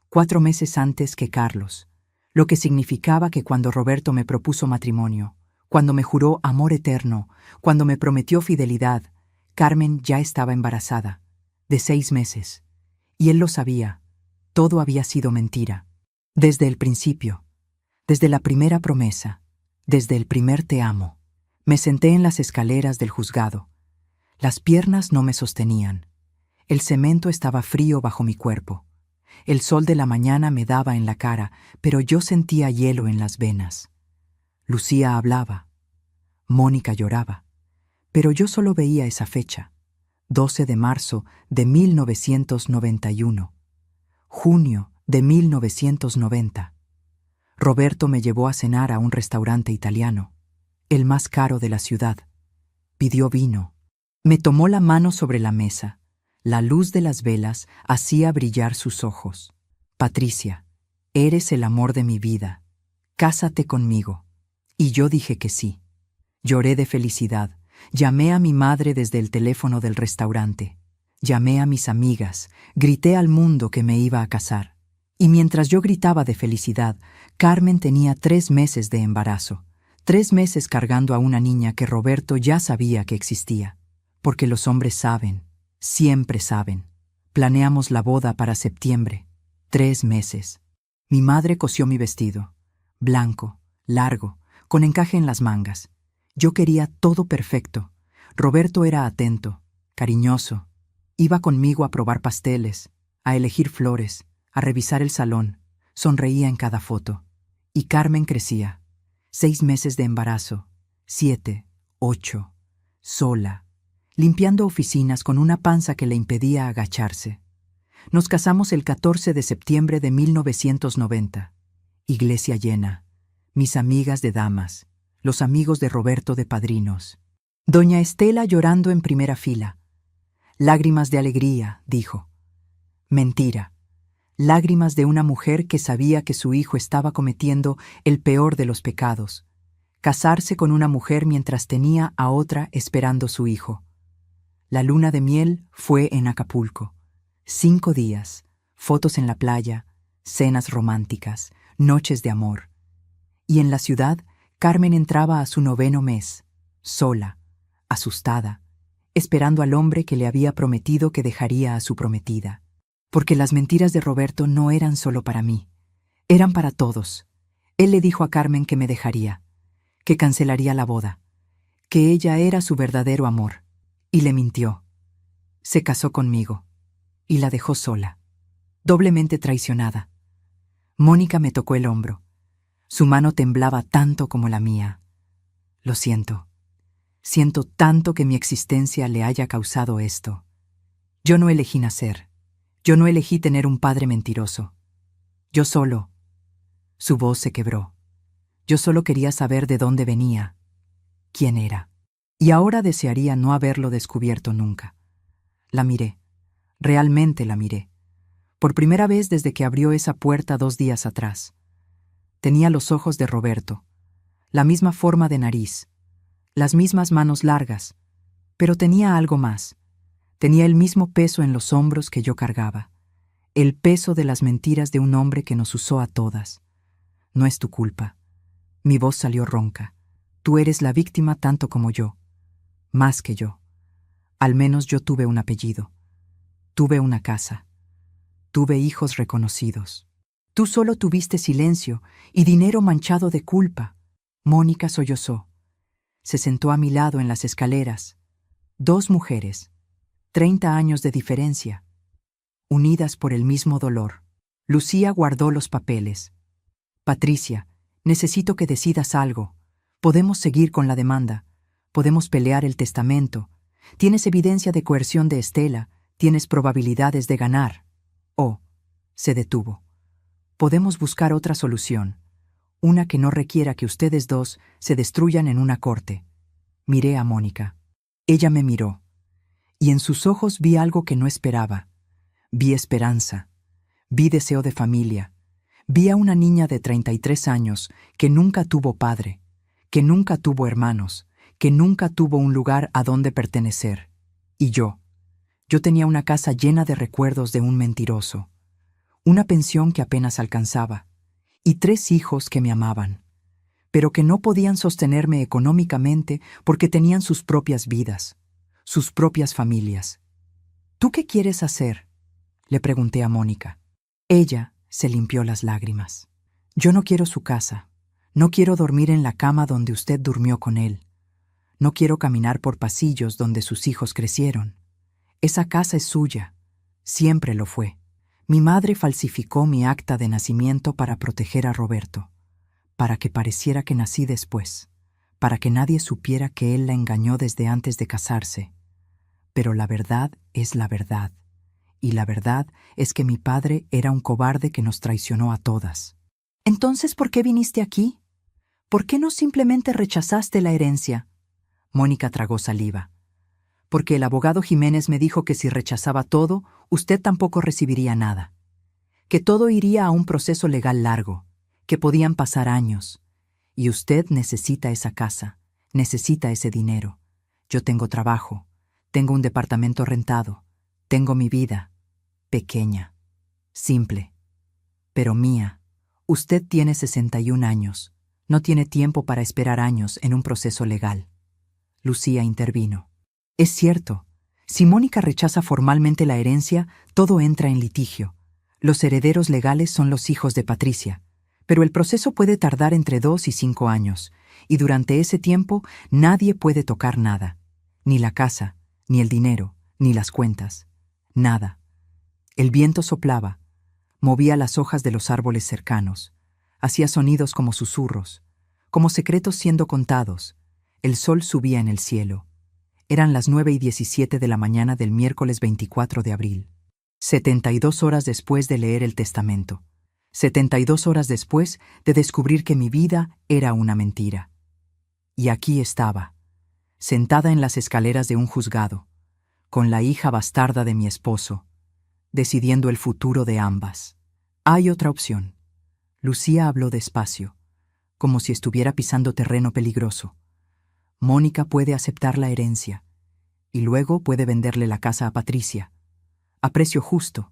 Speaker 2: 4 meses antes que Carlos, lo que significaba que cuando Roberto me propuso matrimonio, cuando me juró amor eterno, cuando me prometió fidelidad, Carmen ya estaba embarazada, de 6 meses. Y él lo sabía. Todo había sido mentira. Desde el principio, desde la primera promesa, desde el primer te amo. Me senté en las escaleras del juzgado. Las piernas no me sostenían. El cemento estaba frío bajo mi cuerpo. El sol de la mañana me daba en la cara, pero yo sentía hielo en las venas. Lucía hablaba. Mónica lloraba. Pero yo solo veía esa fecha, 12 de marzo de 1991. Junio de 1990. Roberto me llevó a cenar a un restaurante italiano, el más caro de la ciudad. Pidió vino. Me tomó la mano sobre la mesa. La luz de las velas hacía brillar sus ojos. Patricia, eres el amor de mi vida. Cásate conmigo. Y yo dije que sí. Lloré de felicidad. Llamé a mi madre desde el teléfono del restaurante. Llamé a mis amigas. Grité al mundo que me iba a casar. Y mientras yo gritaba de felicidad, Carmen tenía 3 meses de embarazo. 3 meses cargando a una niña que Roberto ya sabía que existía. Porque los hombres saben, siempre saben. Planeamos la boda para septiembre. 3 meses. Mi madre cosió mi vestido. Blanco, largo, con encaje en las mangas. Yo quería todo perfecto. Roberto era atento, cariñoso. Iba conmigo a probar pasteles, a elegir flores, a revisar el salón. Sonreía en cada foto. Y Carmen crecía. 6 meses de embarazo, 7, 8, sola, limpiando oficinas con una panza que le impedía agacharse. Nos casamos el 14 de septiembre de 1990. Iglesia llena. Mis amigas de damas. Los amigos de Roberto de padrinos. Doña Estela llorando en primera fila. Lágrimas de alegría, dijo. Mentira. Lágrimas de una mujer que sabía que su hijo estaba cometiendo el peor de los pecados. Casarse con una mujer mientras tenía a otra esperando su hijo. La luna de miel fue en Acapulco. 5 días, fotos en la playa, cenas románticas, noches de amor. Y en la ciudad, Carmen entraba a su 9º mes, sola, asustada, esperando al hombre que le había prometido que dejaría a su prometida. Porque las mentiras de Roberto no eran solo para mí, eran para todos. Él le dijo a Carmen que me dejaría, que cancelaría la boda, que ella era su verdadero amor, y le mintió. Se casó conmigo, y la dejó sola, doblemente traicionada. Mónica me tocó el hombro. Su mano temblaba tanto como la mía. Lo siento. Siento tanto que mi existencia le haya causado esto. Yo no elegí nacer. Yo no elegí tener un padre mentiroso. Yo solo. Su voz se quebró. Yo solo quería saber de dónde venía, quién era. Y ahora desearía no haberlo descubierto nunca. La miré. Realmente la miré. Por primera vez desde que abrió esa puerta 2 días atrás. Tenía los ojos de Roberto, la misma forma de nariz, las mismas manos largas, pero tenía algo más. Tenía el mismo peso en los hombros que yo cargaba, el peso de las mentiras de un hombre que nos usó a todas. No es tu culpa. Mi voz salió ronca. Tú eres la víctima tanto como yo, más que yo. Al menos yo tuve un apellido, tuve una casa, tuve hijos reconocidos. Tú solo tuviste silencio y dinero manchado de culpa. Mónica sollozó. Se sentó a mi lado en las escaleras. 2 mujeres, 30 años de diferencia, unidas por el mismo dolor. Lucía guardó los papeles. Patricia, necesito que decidas algo. Podemos seguir con la demanda. Podemos pelear el testamento. Tienes evidencia de coerción de Estela. Tienes probabilidades de ganar. Oh, se detuvo. Podemos buscar otra solución. Una que no requiera que ustedes dos se destruyan en una corte. Miré a Mónica. Ella me miró. Y en sus ojos vi algo que no esperaba. Vi esperanza. Vi deseo de familia. Vi a una niña de 33 años que nunca tuvo padre, que nunca tuvo hermanos, que nunca tuvo un lugar a donde pertenecer. Y yo tenía una casa llena de recuerdos de un mentiroso, una pensión que apenas alcanzaba, y 3 hijos que me amaban, pero que no podían sostenerme económicamente porque tenían sus propias vidas, sus propias familias. ¿Tú qué quieres hacer?, le pregunté a Mónica. Ella se limpió las lágrimas. Yo no quiero su casa. No quiero dormir en la cama donde usted durmió con él. No quiero caminar por pasillos donde sus hijos crecieron. Esa casa es suya. Siempre lo fue. Mi madre falsificó mi acta de nacimiento para proteger a Roberto, para que pareciera que nací después, para que nadie supiera que él la engañó desde antes de casarse. Pero la verdad es la verdad. Y la verdad es que mi padre era un cobarde que nos traicionó a todas. ¿Entonces por qué viniste aquí? ¿Por qué no simplemente rechazaste la herencia? Mónica tragó saliva. Porque el abogado Jiménez me dijo que si rechazaba todo, usted tampoco recibiría nada. Que todo iría a un proceso legal largo, que podían pasar años. Y usted necesita esa casa, necesita ese dinero. Yo tengo trabajo, tengo un departamento rentado, tengo mi vida, pequeña, simple, pero mía. Usted tiene 61 años, no tiene tiempo para esperar años en un proceso legal. Lucía intervino. Es cierto, si Mónica rechaza formalmente la herencia, todo entra en litigio. Los herederos legales son los hijos de Patricia, pero el proceso puede tardar entre 2 y 5 años, y durante ese tiempo nadie puede tocar nada, ni la casa, ni el dinero, ni las cuentas. Nada. El viento soplaba, movía las hojas de los árboles cercanos, hacía sonidos como susurros, como secretos siendo contados. El sol subía en el cielo. Eran las 9:17 de la mañana del miércoles 24 de abril. 72 horas después de leer el testamento. 72 horas después de descubrir que mi vida era una mentira. Y aquí estaba, sentada en las escaleras de un juzgado, con la hija bastarda de mi esposo, decidiendo el futuro de ambas. Hay otra opción. Lucía habló despacio, como si estuviera pisando terreno peligroso. Mónica puede aceptar la herencia, y luego puede venderle la casa a Patricia, a precio justo,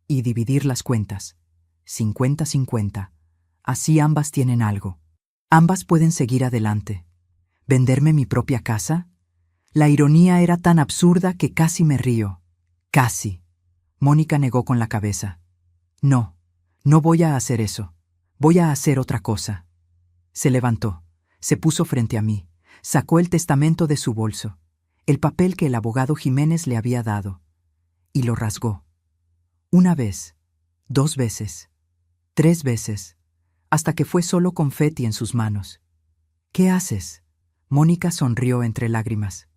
Speaker 2: y dividir las cuentas, 50-50. Así ambas tienen algo. Ambas pueden seguir adelante. ¿Venderme mi propia casa? La ironía era tan absurda que casi me río. Casi. Mónica negó con la cabeza. No, no voy a hacer eso. Voy a hacer otra cosa. Se levantó, se puso frente a mí, sacó el testamento de su bolso, el papel que el abogado Jiménez le había dado, y lo rasgó. 1 vez, 2 veces, 3 veces, hasta que fue solo confeti en sus manos. ¿Qué haces? Mónica sonrió entre lágrimas.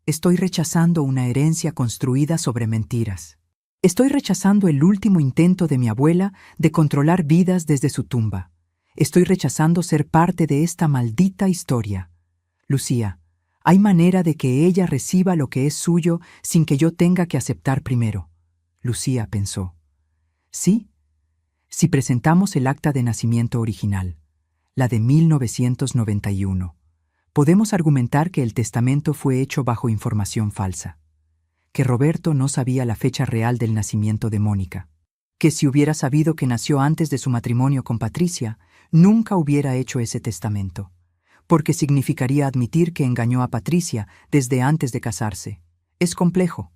Speaker 2: Estoy rechazando una herencia construida sobre mentiras. Estoy rechazando el último intento de mi abuela de controlar vidas desde su tumba. Estoy rechazando ser parte de esta maldita historia. Lucía, ¿hay manera de que ella reciba lo que es suyo sin que yo tenga que aceptar primero? Lucía pensó. Sí, si presentamos el acta de nacimiento original, la de 1991, podemos argumentar que el testamento fue hecho bajo información falsa, que Roberto no sabía la fecha real del nacimiento de Mónica, que si hubiera sabido que nació antes de su matrimonio con Patricia, nunca hubiera hecho ese testamento, porque significaría admitir que engañó a Patricia desde antes de casarse. Es complejo,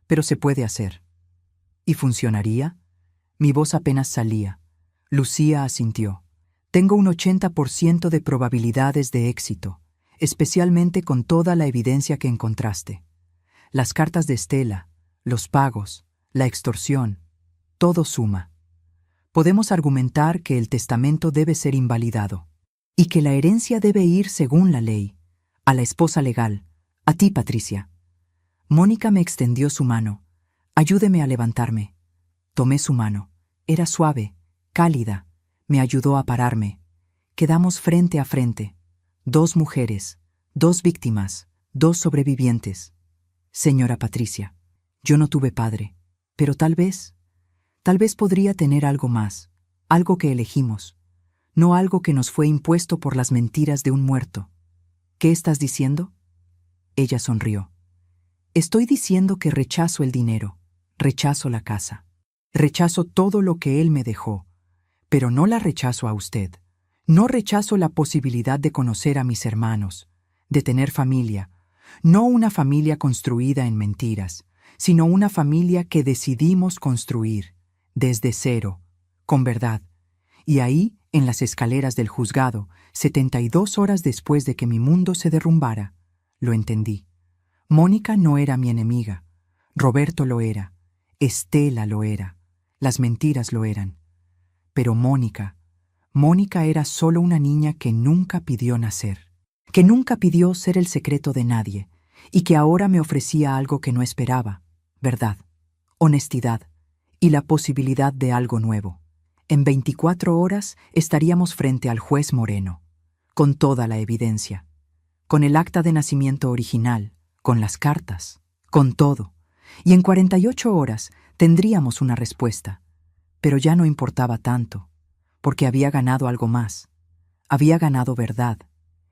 Speaker 2: pero se puede hacer. ¿Y funcionaría? Mi voz apenas salía. Lucía asintió. Tengo un 80% de probabilidades de éxito, especialmente con toda la evidencia que encontraste. Las cartas de Estela, los pagos, la extorsión, todo suma. Podemos argumentar que el testamento debe ser invalidado y que la herencia debe ir según la ley, a la esposa legal, a ti, Patricia. Mónica me extendió su mano. Ayúdeme a levantarme. Tomé su mano. Era suave, cálida. Me ayudó a pararme. Quedamos frente a frente. 2 mujeres, 2 víctimas, 2 sobrevivientes. Señora Patricia, yo no tuve padre, pero tal vez podría tener algo más, algo que elegimos, no algo que nos fue impuesto por las mentiras de un muerto. ¿Qué estás diciendo? Ella sonrió. Estoy diciendo que rechazo el dinero, rechazo la casa, rechazo todo lo que él me dejó, pero no la rechazo a usted. No rechazo la posibilidad de conocer a mis hermanos, de tener familia, no una familia construida en mentiras, sino una familia que decidimos construir, desde cero, con verdad. Y ahí, en las escaleras del juzgado, 72 horas después de que mi mundo se derrumbara, lo entendí. Mónica no era mi enemiga. Roberto lo era. Estela lo era. Las mentiras lo eran. Pero Mónica era solo una niña que nunca pidió nacer, que nunca pidió ser el secreto de nadie, y que ahora me ofrecía algo que no esperaba: verdad, honestidad y la posibilidad de algo nuevo. En 24 horas estaríamos frente al juez Moreno, con toda la evidencia, con el acta de nacimiento original, con las cartas, con todo, y en 48 horas tendríamos una respuesta. Pero ya no importaba tanto, porque había ganado algo más. Había ganado verdad,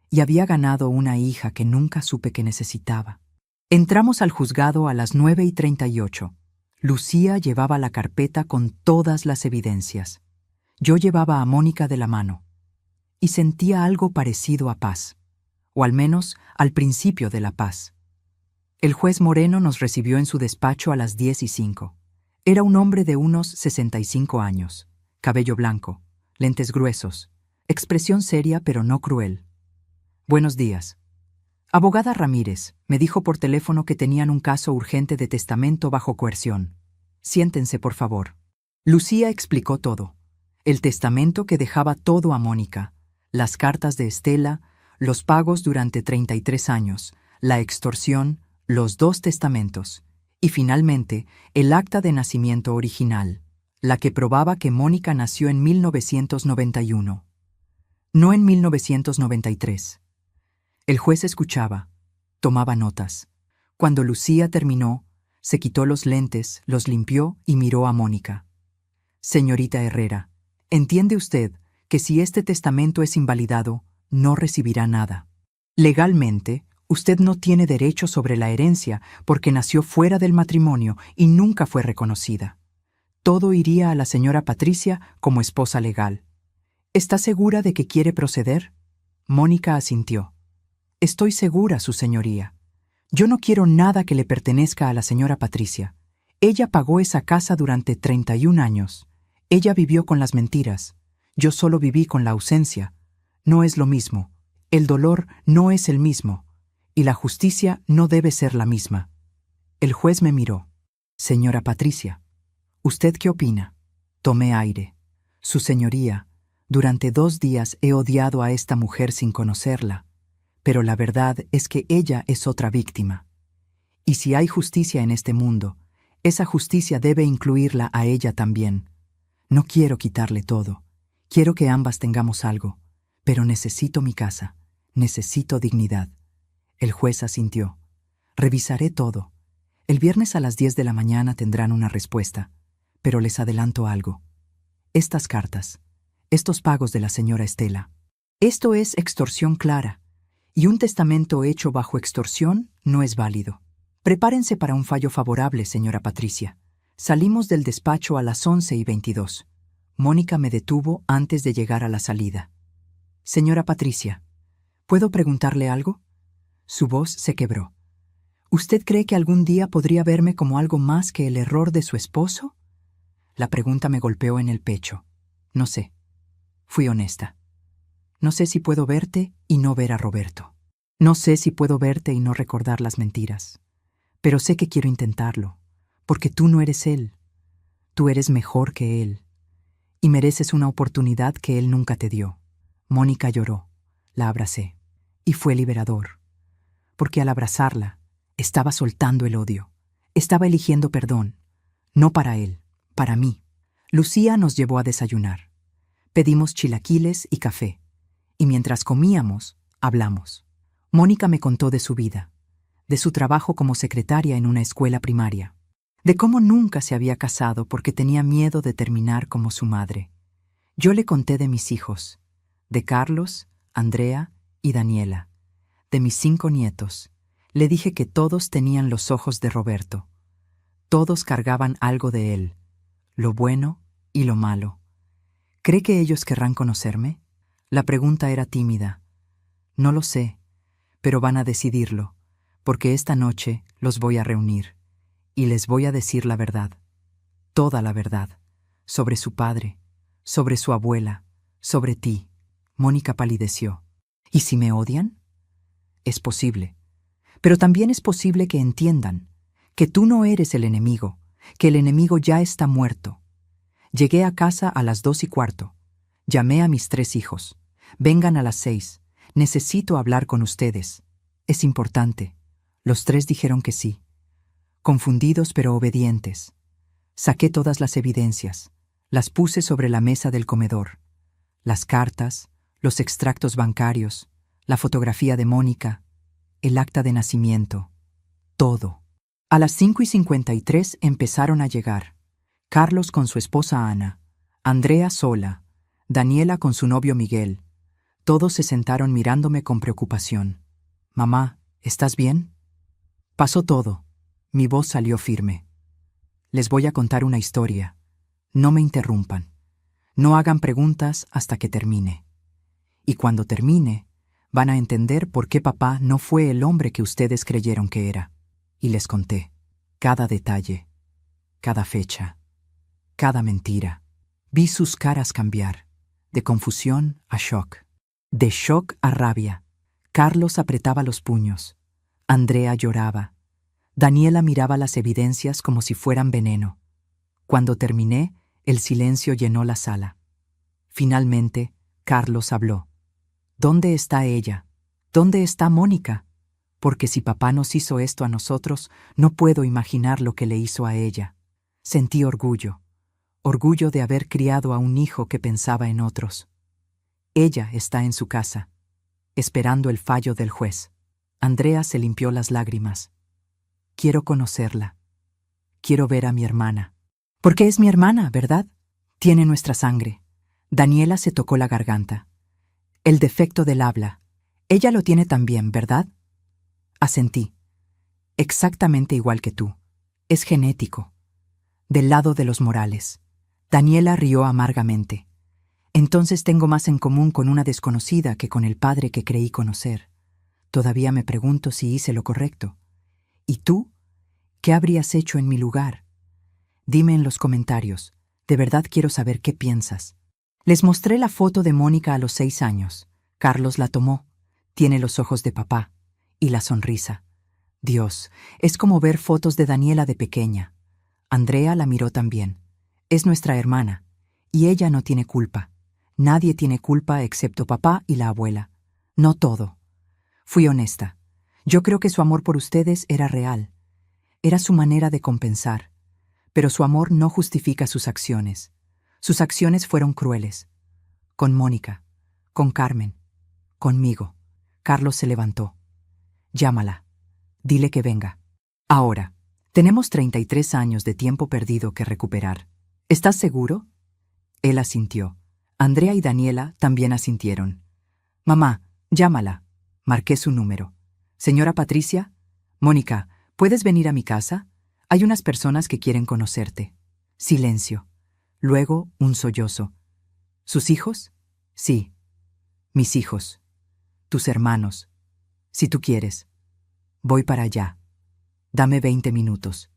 Speaker 2: y había ganado una hija que nunca supe que necesitaba. Entramos al juzgado a las 9:38. Lucía llevaba la carpeta con todas las evidencias. Yo llevaba a Mónica de la mano, y sentía algo parecido a paz, o al menos al principio de la paz. El juez Moreno nos recibió en su despacho a las 10:05. Era un hombre de unos 65 años, cabello blanco, lentes gruesos, expresión seria pero no cruel. Buenos días. Abogada Ramírez, me dijo por teléfono que tenían un caso urgente de testamento bajo coerción. Siéntense, por favor. Lucía explicó todo. El testamento que dejaba todo a Mónica, las cartas de Estela, los pagos durante 33 años, la extorsión, los 2 testamentos, y finalmente el acta de nacimiento original, la que probaba que Mónica nació en 1991, no en 1993. El juez escuchaba, tomaba notas. Cuando Lucía terminó, se quitó los lentes, los limpió y miró a Mónica. Señorita Herrera, ¿entiende usted que si este testamento es invalidado, no recibirá nada? Legalmente, usted no tiene derecho sobre la herencia porque nació fuera del matrimonio y nunca fue reconocida. Todo iría a la señora Patricia como esposa legal. ¿Está segura de que quiere proceder? Mónica asintió. Estoy segura, su señoría. Yo no quiero nada que le pertenezca a la señora Patricia. Ella pagó esa casa durante 31 años. Ella vivió con las mentiras. Yo solo viví con la ausencia. No es lo mismo. El dolor no es el mismo. Y la justicia no debe ser la misma. El juez me miró. Señora Patricia, ¿usted qué opina? Tomé aire. Su señoría, durante 2 días he odiado a esta mujer sin conocerla, pero la verdad es que ella es otra víctima. Y si hay justicia en este mundo, esa justicia debe incluirla a ella también. No quiero quitarle todo. Quiero que ambas tengamos algo, pero necesito mi casa, necesito dignidad. El juez asintió. Revisaré todo. El viernes a las 10 de la mañana tendrán una respuesta, pero les adelanto algo. Estas cartas, estos pagos de la señora Estela, esto es extorsión clara, y un testamento hecho bajo extorsión no es válido. Prepárense para un fallo favorable, señora Patricia. Salimos del despacho a las 11:22. Mónica me detuvo antes de llegar a la salida. Señora Patricia, ¿puedo preguntarle algo? Su voz se quebró. ¿Usted cree que algún día podría verme como algo más que el error de su esposo? La pregunta me golpeó en el pecho. No sé. Fui honesta. No sé si puedo verte y no ver a Roberto. No sé si puedo verte y no recordar las mentiras. Pero sé que quiero intentarlo, porque tú no eres él. Tú eres mejor que él. Y mereces una oportunidad que él nunca te dio. Mónica lloró. La abracé. Y fue liberador. Porque al abrazarla, estaba soltando el odio. Estaba eligiendo perdón. No para él, para mí. Lucía nos llevó a desayunar. Pedimos chilaquiles y café. Y mientras comíamos, hablamos. Mónica me contó de su vida, de su trabajo como secretaria en una escuela primaria, de cómo nunca se había casado porque tenía miedo de terminar como su madre. Yo le conté de mis hijos, de Carlos, Andrea y Daniela, de mis 5 nietos. Le dije que todos tenían los ojos de Roberto. Todos cargaban algo de él, lo bueno y lo malo. ¿Cree que ellos querrán conocerme? La pregunta era tímida. No lo sé, pero van a decidirlo, porque esta noche los voy a reunir y les voy a decir la verdad, toda la verdad, sobre su padre, sobre su abuela, sobre ti. Mónica palideció. ¿Y si me odian? Es posible. Pero también es posible que entiendan que tú no eres el enemigo, que el enemigo ya está muerto. Llegué a casa a las 2:15. Llamé a mis 3 hijos. Vengan a las 6. Necesito hablar con ustedes. Es importante. Los 3 dijeron que sí. Confundidos pero obedientes. Saqué todas las evidencias. Las puse sobre la mesa del comedor. Las cartas, los extractos bancarios, la fotografía de Mónica, el acta de nacimiento. Todo. A las 5:53 empezaron a llegar. Carlos con su esposa Ana, Andrea sola, Daniela con su novio Miguel. Todos se sentaron mirándome con preocupación. «Mamá, ¿estás bien?» Pasó todo. Mi voz salió firme. Les voy a contar una historia. No me interrumpan. No hagan preguntas hasta que termine. Y cuando termine, van a entender por qué papá no fue el hombre que ustedes creyeron que era. Y les conté. Cada detalle. Cada fecha. Cada mentira. Vi sus caras cambiar. De confusión a shock. De shock a rabia. Carlos apretaba los puños. Andrea lloraba. Daniela miraba las evidencias como si fueran veneno. Cuando terminé, el silencio llenó la sala. Finalmente, Carlos habló. ¿Dónde está ella? ¿Dónde está Mónica? Porque si papá nos hizo esto a nosotros, no puedo imaginar lo que le hizo a ella. Sentí orgullo. Orgullo de haber criado a un hijo que pensaba en otros. Ella está en su casa, esperando el fallo del juez. Andrea se limpió las lágrimas. Quiero conocerla. Quiero ver a mi hermana. Porque es mi hermana, ¿verdad? Tiene nuestra sangre. Daniela se tocó la garganta. El defecto del habla. Ella lo tiene también, ¿verdad? Asentí. Exactamente igual que tú. Es genético. Del lado de los Morales. Daniela rió amargamente. Entonces tengo más en común con una desconocida que con el padre que creí conocer. Todavía me pregunto si hice lo correcto. ¿Y tú? ¿Qué habrías hecho en mi lugar? Dime en los comentarios. De verdad quiero saber qué piensas. Les mostré la foto de Mónica a los 6 años. Carlos la tomó. Tiene los ojos de papá. Y la sonrisa. Dios, es como ver fotos de Daniela de pequeña. Andrea la miró también. Es nuestra hermana. Y ella no tiene culpa. Nadie tiene culpa excepto papá y la abuela. No todo. Fui honesta. Yo creo que su amor por ustedes era real. Era su manera de compensar. Pero su amor no justifica sus acciones. Sus acciones fueron crueles. Con Mónica, con Carmen, conmigo. Carlos se levantó. Llámala. Dile que venga. Ahora. Tenemos 33 años de tiempo perdido que recuperar. ¿Estás seguro? Él asintió. Andrea y Daniela también asintieron. Mamá, llámala. Marqué su número. Señora Patricia, Mónica, ¿puedes venir a mi casa? Hay unas personas que quieren conocerte. Silencio. Luego, un sollozo. ¿Sus hijos? Sí. Mis hijos. Tus hermanos. Si tú quieres. Voy para allá. Dame 20 minutos.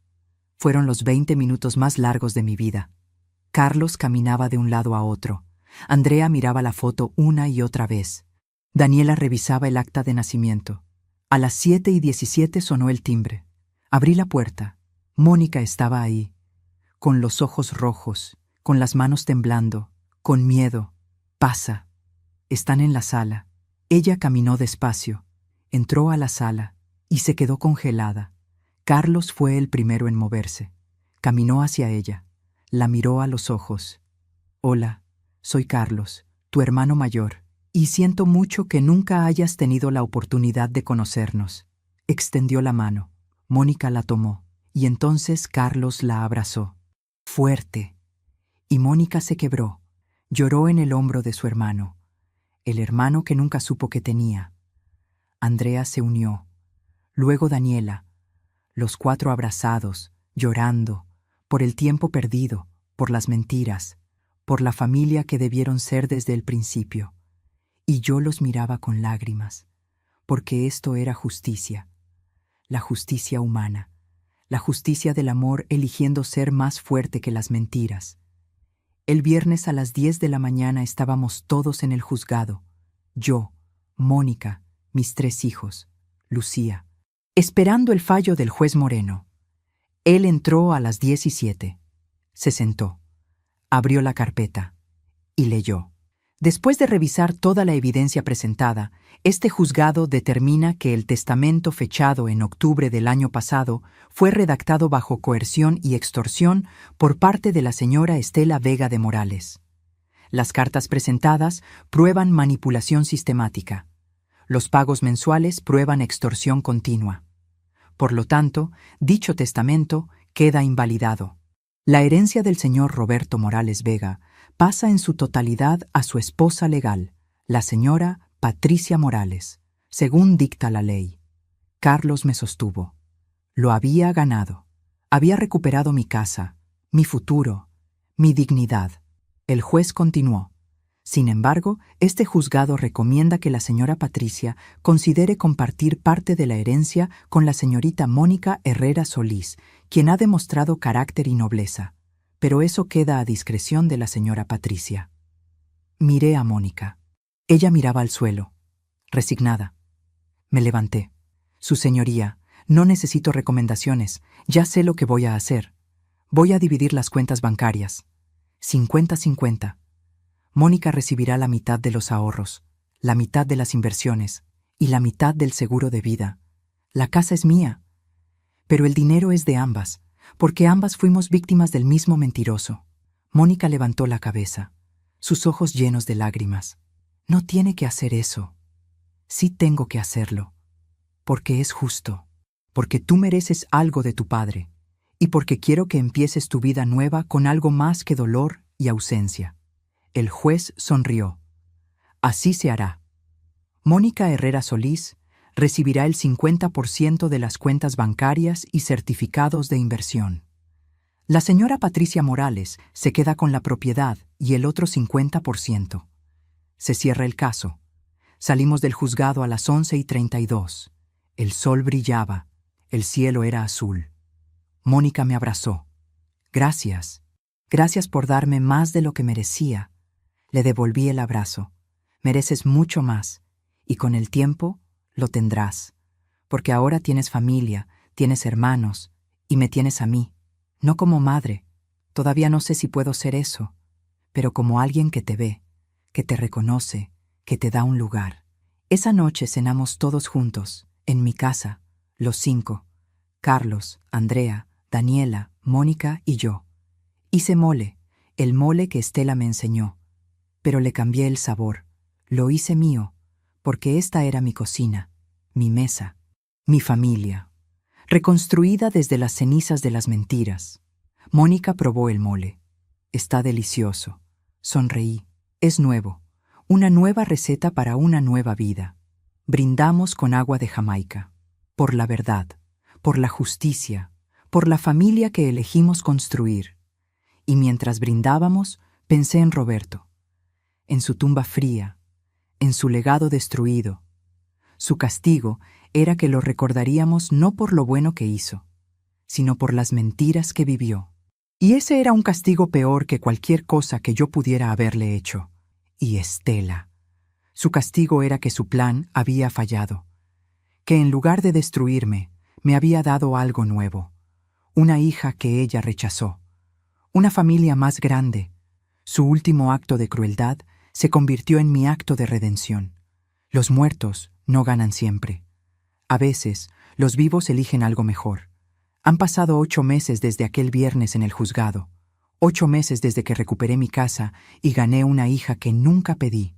Speaker 2: Fueron los 20 minutos más largos de mi vida. Carlos caminaba de un lado a otro, Andrea miraba la foto una y otra vez. Daniela revisaba el acta de nacimiento. A las 7:17 sonó el timbre. Abrí la puerta. Mónica estaba ahí, con los ojos rojos, con las manos temblando, con miedo. Pasa. Están en la sala. Ella caminó despacio, entró a la sala y se quedó congelada. Carlos fue el primero en moverse. Caminó hacia ella, la miró a los ojos. Hola, soy Carlos, tu hermano mayor, y siento mucho que nunca hayas tenido la oportunidad de conocernos. Extendió la mano. Mónica la tomó, y entonces Carlos la abrazó. Fuerte. Y Mónica se quebró. Lloró en el hombro de su hermano, el hermano que nunca supo que tenía. Andrea se unió. Luego Daniela. Los cuatro abrazados, llorando, por el tiempo perdido, por las mentiras, por la familia que debieron ser desde el principio. Y yo los miraba con lágrimas, porque esto era justicia, la justicia humana, la justicia del amor eligiendo ser más fuerte que las mentiras. El viernes a las 10 de la mañana estábamos todos en el juzgado, yo, Mónica, mis 3 hijos, Lucía, esperando el fallo del juez Moreno. Él entró a las 17. Se sentó, abrió la carpeta y leyó. Después de revisar toda la evidencia presentada, este juzgado determina que el testamento fechado en octubre del año pasado fue redactado bajo coerción y extorsión por parte de la señora Estela Vega de Morales. Las cartas presentadas prueban manipulación sistemática. Los pagos mensuales prueban extorsión continua. Por lo tanto, dicho testamento queda invalidado. La herencia del señor Roberto Morales Vega pasa en su totalidad a su esposa legal, la señora Patricia Morales, según dicta la ley. Carlos me sostuvo. Lo había ganado. Había recuperado mi casa, mi futuro, mi dignidad. El juez continuó. Sin embargo, este juzgado recomienda que la señora Patricia considere compartir parte de la herencia con la señorita Mónica Herrera Solís, quien ha demostrado carácter y nobleza. Pero eso queda a discreción de la señora Patricia. Miré a Mónica. Ella miraba al suelo, resignada. Me levanté. Su señoría, no necesito recomendaciones, ya sé lo que voy a hacer. Voy a dividir las cuentas bancarias. 50-50. Mónica recibirá la mitad de los ahorros, la mitad de las inversiones y la mitad del seguro de vida. La casa es mía, pero el dinero es de ambas, porque ambas fuimos víctimas del mismo mentiroso. Mónica levantó la cabeza, sus ojos llenos de lágrimas. No tiene que hacer eso. Sí tengo que hacerlo, porque es justo, porque tú mereces algo de tu padre, y porque quiero que empieces tu vida nueva con algo más que dolor y ausencia. El juez sonrió. Así se hará. Mónica Herrera Solís recibirá el 50% de las cuentas bancarias y certificados de inversión. La señora Patricia Morales se queda con la propiedad y el otro 50%. Se cierra el caso. Salimos del juzgado a las 11:32. El sol brillaba, el cielo era azul. Mónica me abrazó. Gracias. Gracias por darme más de lo que merecía. Le devolví el abrazo. Mereces mucho más, y con el tiempo lo tendrás, porque ahora tienes familia, tienes hermanos, y me tienes a mí, no como madre, todavía no sé si puedo ser eso, pero como alguien que te ve, que te reconoce, que te da un lugar. Esa noche cenamos todos juntos, en mi casa, los 5, Carlos, Andrea, Daniela, Mónica y yo. Hice mole, el mole que Estela me enseñó, pero le cambié el sabor, lo hice mío, porque esta era mi cocina, mi mesa, mi familia, reconstruida desde las cenizas de las mentiras. Mónica probó el mole. Está delicioso. Sonreí. Es nuevo, una nueva receta para una nueva vida. Brindamos con agua de Jamaica, por la verdad, por la justicia, por la familia que elegimos construir. Y mientras brindábamos, pensé en Roberto, en su tumba fría, en su legado destruido. Su castigo era que lo recordaríamos no por lo bueno que hizo, sino por las mentiras que vivió. Y ese era un castigo peor que cualquier cosa que yo pudiera haberle hecho. y Estela. Su castigo era que su plan había fallado, que en lugar de destruirme, me había dado algo nuevo, una hija que ella rechazó, una familia más grande. Su último acto de crueldad se convirtió en mi acto de redención. Los muertos no ganan siempre. A veces, los vivos eligen algo mejor. Han pasado 8 meses desde aquel viernes en el juzgado, 8 meses desde que recuperé mi casa y gané una hija que nunca pedí.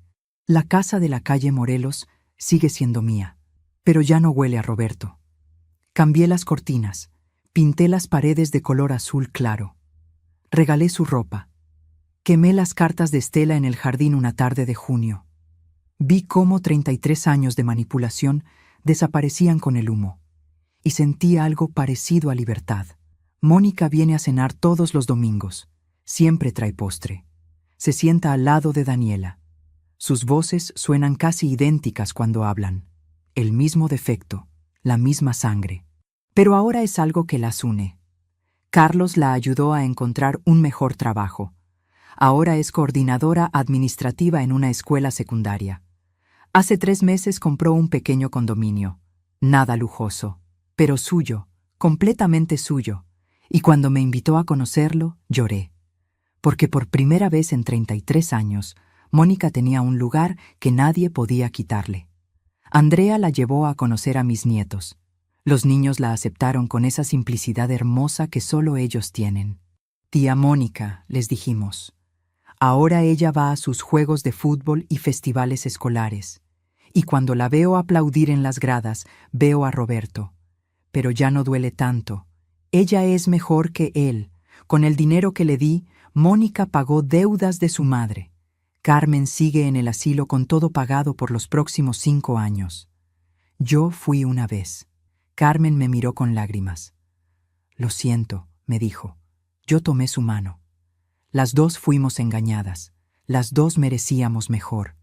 Speaker 2: La casa de la calle Morelos sigue siendo mía, pero ya no huele a Roberto. Cambié las cortinas, pinté las paredes de color azul claro. Regalé su ropa. Quemé las cartas de Estela en el jardín una tarde de junio. Vi cómo 33 años de manipulación desaparecían con el humo, y sentí algo parecido a libertad. Mónica viene a cenar todos los domingos. Siempre trae postre. Se sienta al lado de Daniela. Sus voces suenan casi idénticas cuando hablan. El mismo defecto, la misma sangre. Pero ahora es algo que las une. Carlos la ayudó a encontrar un mejor trabajo. Ahora es coordinadora administrativa en una escuela secundaria. Hace 3 meses compró un pequeño condominio. Nada lujoso, pero suyo, completamente suyo. Y cuando me invitó a conocerlo, lloré. Porque por primera vez en 33 años, Mónica tenía un lugar que nadie podía quitarle. Andrea la llevó a conocer a mis nietos. Los niños la aceptaron con esa simplicidad hermosa que solo ellos tienen. Tía Mónica, les dijimos. Ahora ella va a sus juegos de fútbol y festivales escolares. Y cuando la veo aplaudir en las gradas, veo a Roberto. Pero ya no duele tanto. Ella es mejor que él. Con el dinero que le di, Mónica pagó deudas de su madre. Carmen sigue en el asilo con todo pagado por los próximos 5 años. Yo fui una vez. Carmen me miró con lágrimas. Lo siento, me dijo. Yo tomé su mano. Las dos fuimos engañadas. Las dos merecíamos mejor.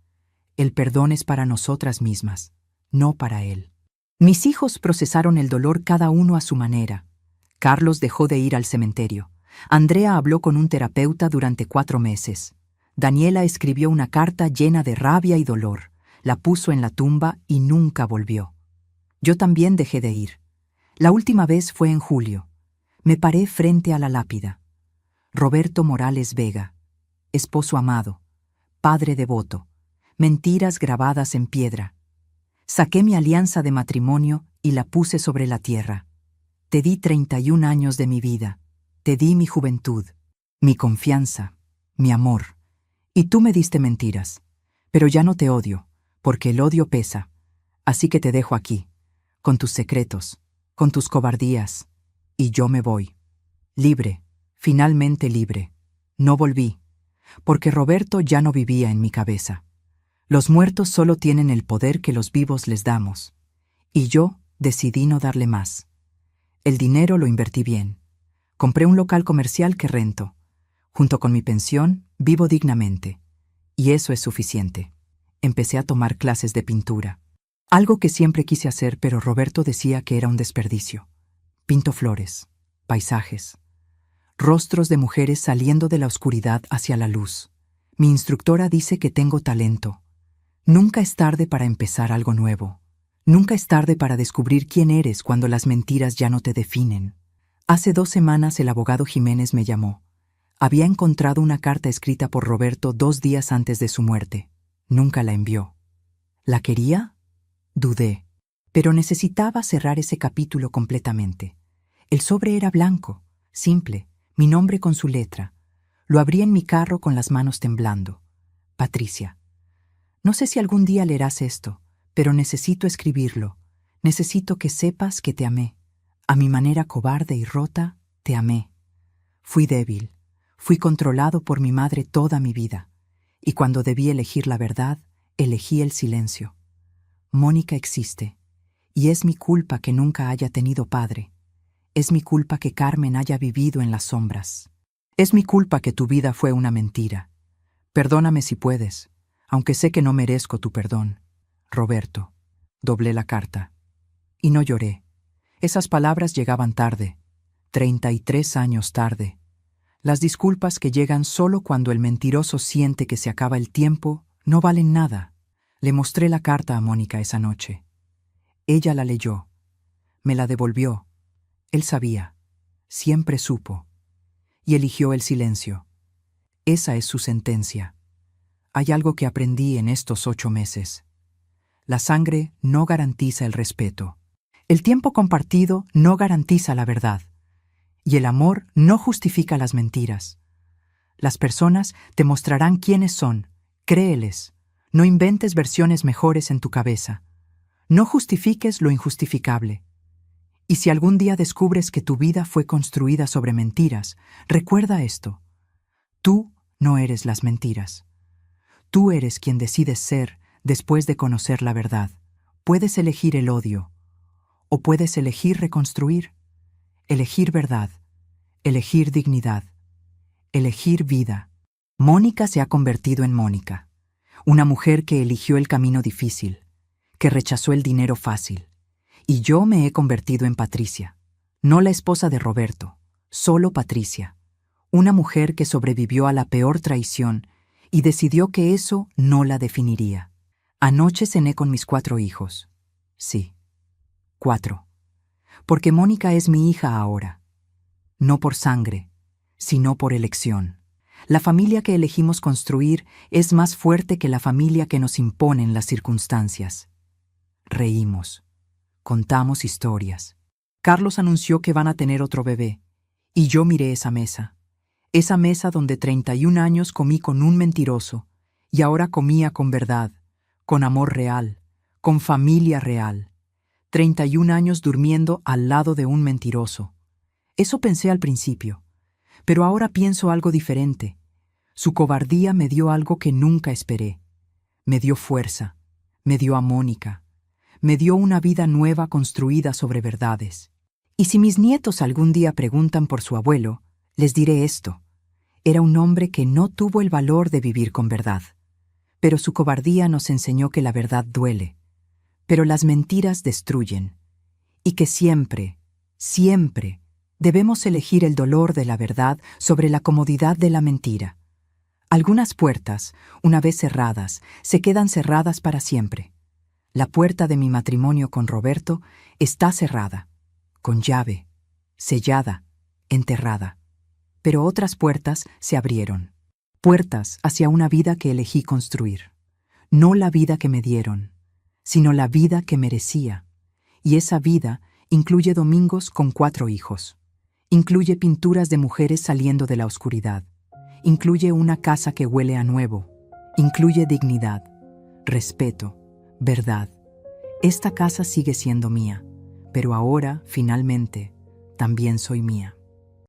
Speaker 2: El perdón es para nosotras mismas, no para él. Mis hijos procesaron el dolor cada uno a su manera. Carlos dejó de ir al cementerio. Andrea habló con un terapeuta durante 4 meses. Daniela escribió una carta llena de rabia y dolor. La puso en la tumba y nunca volvió. Yo también dejé de ir. La última vez fue en julio. Me paré frente a la lápida. Roberto Morales Vega, esposo amado, padre devoto, mentiras grabadas en piedra. Saqué mi alianza de matrimonio y la puse sobre la tierra. Te di 31 años de mi vida. Te di mi juventud, mi confianza, mi amor. Y tú me diste mentiras. Pero ya no te odio, porque el odio pesa. Así que te dejo aquí, con tus secretos, con tus cobardías. Y yo me voy. Libre, finalmente libre. No volví, porque Roberto ya no vivía en mi cabeza. Los muertos solo tienen el poder que los vivos les damos. Y yo decidí no darle más. El dinero lo invertí bien. Compré un local comercial que rento. Junto con mi pensión, vivo dignamente. Y eso es suficiente. Empecé a tomar clases de pintura. Algo que siempre quise hacer, pero Roberto decía que era un desperdicio. Pinto flores, paisajes, rostros de mujeres saliendo de la oscuridad hacia la luz. Mi instructora dice que tengo talento. Nunca es tarde para empezar algo nuevo. Nunca es tarde para descubrir quién eres cuando las mentiras ya no te definen. Hace 2 semanas el abogado Jiménez me llamó. Había encontrado una carta escrita por Roberto 2 días antes de su muerte. Nunca la envió. ¿La quería? Dudé, pero necesitaba cerrar ese capítulo completamente. El sobre era blanco, simple, mi nombre con su letra. Lo abrí en mi carro con las manos temblando. Patricia. No sé si algún día leerás esto, pero necesito escribirlo. Necesito que sepas que te amé. A mi manera cobarde y rota, te amé. Fui débil, fui controlado por mi madre toda mi vida. Y cuando debí elegir la verdad, elegí el silencio. Mónica existe, y es mi culpa que nunca haya tenido padre. Es mi culpa que Carmen haya vivido en las sombras. Es mi culpa que tu vida fue una mentira. Perdóname si puedes, aunque sé que no merezco tu perdón. Roberto. Doblé la carta. Y no lloré. Esas palabras llegaban tarde. 33 años tarde. Las disculpas que llegan solo cuando el mentiroso siente que se acaba el tiempo No valen nada. Le mostré la carta a Mónica esa noche. Ella la leyó. Me la devolvió. Él sabía. Siempre supo. Y eligió el silencio. Esa es su sentencia. Hay algo que aprendí en estos 8 meses. La sangre no garantiza el respeto. El tiempo compartido no garantiza la verdad. Y el amor no justifica las mentiras. Las personas te mostrarán quiénes son. Créeles. No inventes versiones mejores en tu cabeza. No justifiques lo injustificable. Y si algún día descubres que tu vida fue construida sobre mentiras, recuerda esto. Tú no eres las mentiras. Tú eres quien decides ser después de conocer la verdad. Puedes elegir el odio, o puedes elegir reconstruir, elegir verdad, elegir dignidad, elegir vida. Mónica se ha convertido en Mónica, una mujer que eligió el camino difícil, que rechazó el dinero fácil. Y yo me he convertido en Patricia, no la esposa de Roberto, solo Patricia, una mujer que sobrevivió a la peor traición y decidió que eso no la definiría. Anoche cené con mis 4 hijos. Sí, 4. Porque Mónica es mi hija ahora. No por sangre, sino por elección. La familia que elegimos construir es más fuerte que la familia que nos imponen las circunstancias. Reímos. Contamos historias. Carlos anunció que van a tener otro bebé, y yo miré esa mesa donde 31 años comí con un mentiroso, y ahora comía con verdad, con amor real, con familia real. 31 años durmiendo al lado de un mentiroso. Eso pensé al principio, pero ahora pienso algo diferente. Su cobardía me dio algo que nunca esperé. Me dio fuerza, me dio a Mónica. Me dio una vida nueva construida sobre verdades. Y si mis nietos algún día preguntan por su abuelo, les diré esto. Era un hombre que no tuvo el valor de vivir con verdad. Pero su cobardía nos enseñó que la verdad duele. Pero las mentiras destruyen. Y que siempre, siempre, debemos elegir el dolor de la verdad sobre la comodidad de la mentira. Algunas puertas, una vez cerradas, se quedan cerradas para siempre. La puerta de mi matrimonio con Roberto está cerrada, con llave, sellada, enterrada. Pero otras puertas se abrieron. Puertas hacia una vida que elegí construir. No la vida que me dieron, sino la vida que merecía. Y esa vida incluye domingos con 4 hijos. Incluye pinturas de mujeres saliendo de la oscuridad. Incluye una casa que huele a nuevo. Incluye dignidad, respeto, verdad. Esta casa sigue siendo mía, pero ahora, finalmente, también soy mía.